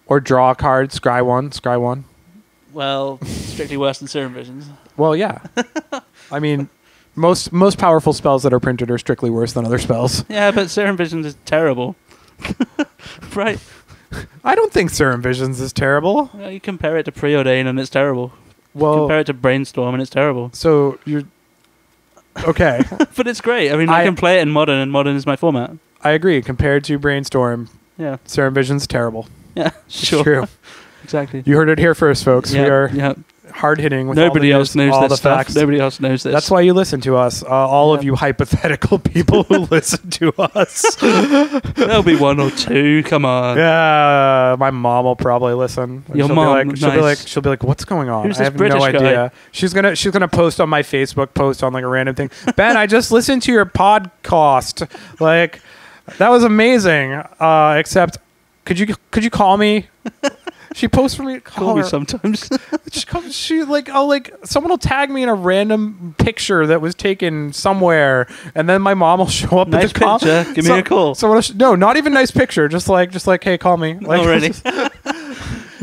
Or draw a card, scry one. Well, strictly worse than Serum Visions. Well, yeah. I mean, most powerful spells that are printed are strictly worse than other spells. Yeah, but Serum Visions is terrible. Right. I don't think Serum Visions is terrible. Well, you compare it to Preordain and it's terrible. Well, Compare it to Brainstorm and it's terrible. So you're... Okay. But it's great. I mean, I can play it in Modern, and Modern is my format. I agree. Compared to Brainstorm, yeah, Serum Vision's terrible. Yeah, sure. It's true. Exactly. You heard it here first, folks. Yeah, we are hard hitting with nobody else knows all this the stuff. facts. Nobody else knows this. That's why you listen to us. All of you hypothetical people who listen to us. There'll be one or two. Come on. Yeah, my mom will probably listen. Your mom, she'll be like, what's going on? Who's I this have British no guy? idea. She's gonna post on my Facebook post on like a random thing. Ben, I just listened to your podcast. Like, that was amazing. Except, could you call me? She posts for me. Call me sometimes. Someone will tag me in a random picture that was taken somewhere, and then my mom will show up. Nice picture. Give me a call. No, not even nice picture. Just like, hey, call me. Like, already.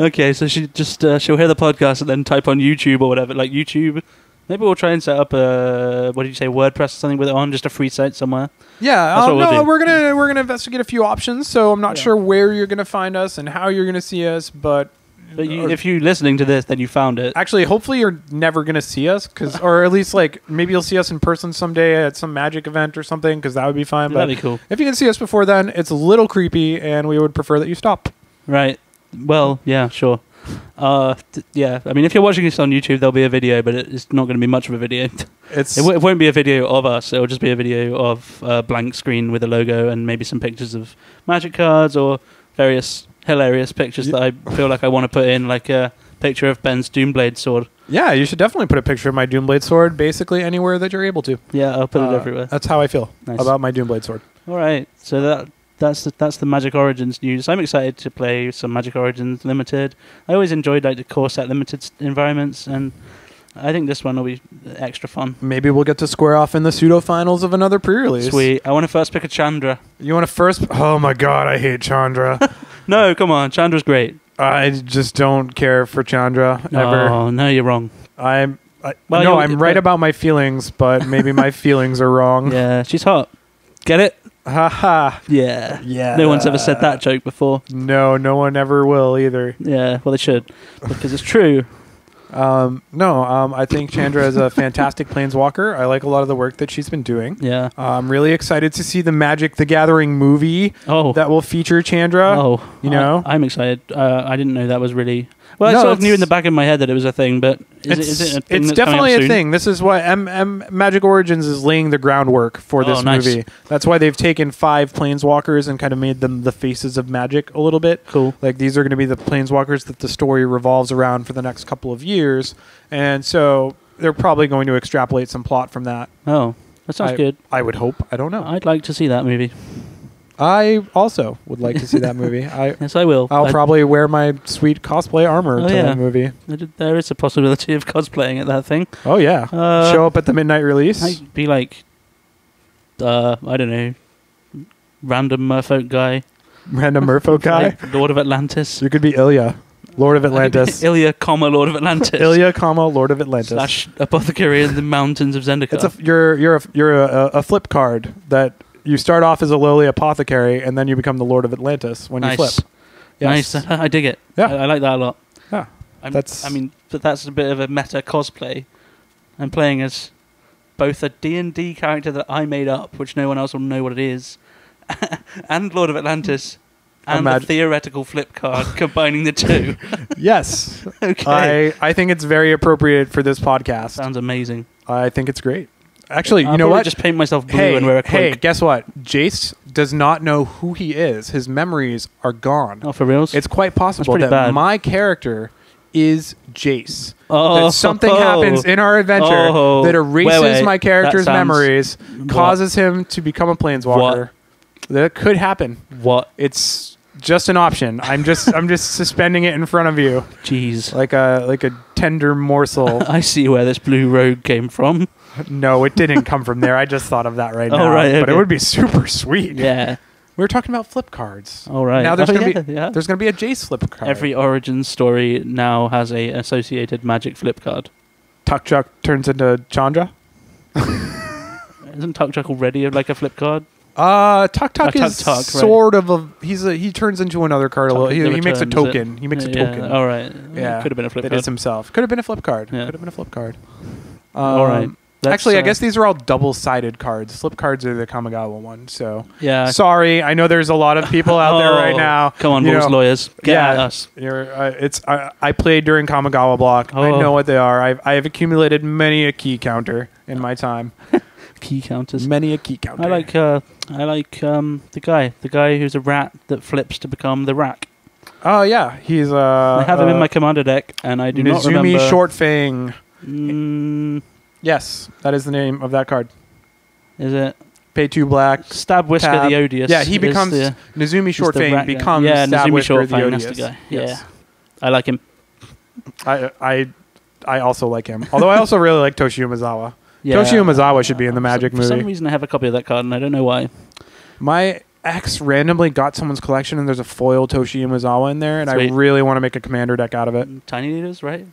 Okay, so she just she'll hear the podcast and then type on YouTube or whatever, like YouTube. Maybe we'll try and set up a WordPress or something with it on, just a free site somewhere. Yeah, we're gonna investigate a few options. So I'm not sure where you're gonna find us and how you're gonna see us, but if you're listening to this, then you found it. Actually, hopefully you're never gonna see us, or at least like maybe you'll see us in person someday at some Magic event or something, because that would be fine. That'd be cool. If you can see us before then, it's a little creepy, and we would prefer that you stop. Right. Well, yeah, sure. Yeah, I mean, if you're watching this on YouTube, there'll be a video, but it's not going to be much of a video. It won't be a video of us. It'll just be a video of a blank screen with a logo and maybe some pictures of Magic cards or various hilarious pictures that I feel like I want to put in, like a picture of Ben's Doomblade sword. Yeah, you should definitely put a picture of my Doomblade sword basically anywhere that you're able to. Yeah, I'll put it everywhere. That's how I feel about my Doomblade sword. All right, so that's the Magic Origins news. I'm excited to play some Magic Origins Limited. I always enjoyed like the core set limited environments, and I think this one will be extra fun. Maybe we'll get to square off in the pseudo-finals of another pre-release. Sweet. I want to first pick a Chandra. You want to first... Oh my god, I hate Chandra. No, come on. Chandra's great. I just don't care for Chandra, ever. Oh, no, you're wrong. I'm right about my feelings, but maybe my feelings are wrong. Yeah, she's hot. Get it? Haha. Yeah. Yeah. No one's ever said that joke before. No one ever will either. Yeah, well, they should, because it's true. I think Chandra is a fantastic planeswalker. I like a lot of the work that she's been doing. Yeah. I'm really excited to see the Magic the Gathering movie that will feature Chandra. Oh. I'm excited. I didn't know that was really... Well, I sort of knew in the back of my head that it was a thing, but is it a thing? It's definitely a thing. This is why Magic Origins is laying the groundwork for this movie. That's why they've taken 5 planeswalkers and kind of made them the faces of Magic a little bit. Cool. Like, these are going to be the planeswalkers that the story revolves around for the next couple of years. And so they're probably going to extrapolate some plot from that. Oh, that sounds good. I would hope. I don't know. I'd like to see that movie. I also would like to see that movie. Yes, I will. I'll probably wear my sweet cosplay armor to that movie. There is a possibility of cosplaying at that thing. Oh, yeah. Show up at the midnight release. I'd be like, I don't know, random merfolk guy. Random merfolk guy? Like Lord of Atlantis. You could be Ilya, Lord of Atlantis. Ilya, Lord of Atlantis. Ilya, Lord of Atlantis. / apothecary in the mountains of Zendikar. You're a flip card that... You start off as a lowly apothecary, and then you become the Lord of Atlantis when you flip. Yes. Nice. I dig it. Yeah. I like that a lot. Yeah. But that's a bit of a meta cosplay. I'm playing as both a D&D character that I made up, which no one else will know what it is, and Lord of Atlantis, and a theoretical flip card, combining the two. Yes. Okay. I think it's very appropriate for this podcast. Sounds amazing. I think it's great. Actually, you know what? Just paint myself blue and wear a cloak. Hey, guess what? Jace does not know who he is. His memories are gone. Oh, for reals? It's quite possible that my character is Jace. Oh, that something happens in our adventure that erases my character's memories, causes him to become a planeswalker. That could happen. What? It's just an option. I'm just suspending it in front of you. Jeez. Like a tender morsel. I see where this blue rogue came from. No, it didn't come from there. I just thought of that right now. Right, okay. But it would be super sweet. Yeah. We were talking about flip cards. All right. Now there's yeah. there's gonna be a Jace flip card. Every origin story now has a associated magic flip card. Tuck Chuck turns into Chandra. Isn't Tuck Chuck already like a flip card? Tuck Tuck is sort of a. He turns into another card a little. He makes a token. He makes a token. All right. Yeah. Could have been a flip card. It is himself. Could have been a flip card. Yeah. Could have been a flip card. All right. Actually, I guess these are all double-sided cards. Flip cards are the Kamigawa one. So yeah. Sorry, I know there's a lot of people out there right now. Come on, Wolves lawyers, get at us. I played during Kamigawa block. Oh. I know what they are. I have accumulated many a key counter in my time. Key counters. Many a key counter. I like the guy who's a rat that flips to become the rack. Oh yeah, he's I have him in my commander deck, and I do not remember. Nezumi Short Fang. Yes, that is the name of that card. Is it? Pay 2 black. Stab Whisker the Odious. Yeah, he becomes Nezumi Short Fang becomes Stab Nezumi Whisker Short the Fang, Odious. that's the guy. Yes. Yeah, I like him. I also like him. Although I also really like Toshio Mizawa. Yeah. Toshio Mizawa should be in the Magic movie. For some reason, I have a copy of that card, and I don't know why. My ex randomly got someone's collection, and there's a foil Toshio Mizawa in there, and Sweet. I really want to make a commander deck out of it. Tiny Leaders, right?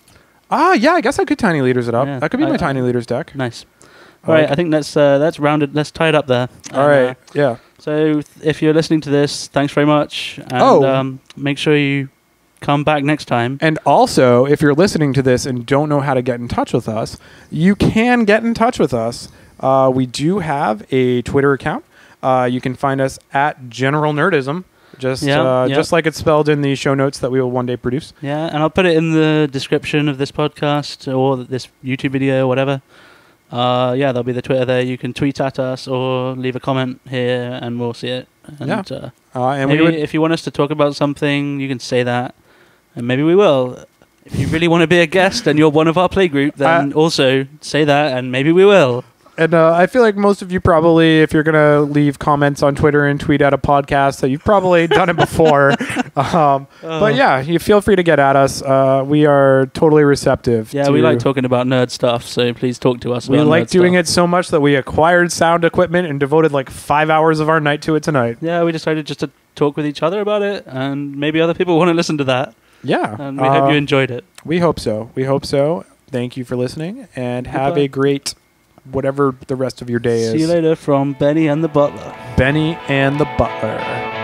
Yeah, I guess I could Tiny Leaders it up. Yeah. That could be my Tiny Leaders deck. Nice. All right, I think that's rounded. Let's tie it up there. All right, yeah. So if you're listening to this, thanks very much. And make sure you come back next time. And also, if you're listening to this and don't know how to get in touch with us, you can get in touch with us. We do have a Twitter account. You can find us at General Nerdism. Just like it's spelled in the show notes that we will one day produce. Yeah, and I'll put it in the description of this podcast or this YouTube video or whatever. There'll be the Twitter there. You can tweet at us or leave a comment here and we'll see it. And, and maybe if you want us to talk about something, you can say that. And maybe we will. If you really want to be a guest and you're one of our playgroup, then also say that and maybe we will. And I feel like most of you probably, if you're going to leave comments on Twitter and tweet out a podcast, that you've probably done it before. But yeah, you feel free to get at us. We are totally receptive. Yeah, we like talking about nerd stuff, so please talk to us. We like doing it so much that we acquired sound equipment and devoted like 5 hours of our night to it tonight. Yeah, we decided just to talk with each other about it, and maybe other people want to listen to that. Yeah. And we hope you enjoyed it. We hope so. Thank you for listening, and have a great whatever the rest of your day is. See you later from Benny and the Butler. Benny and the Butler.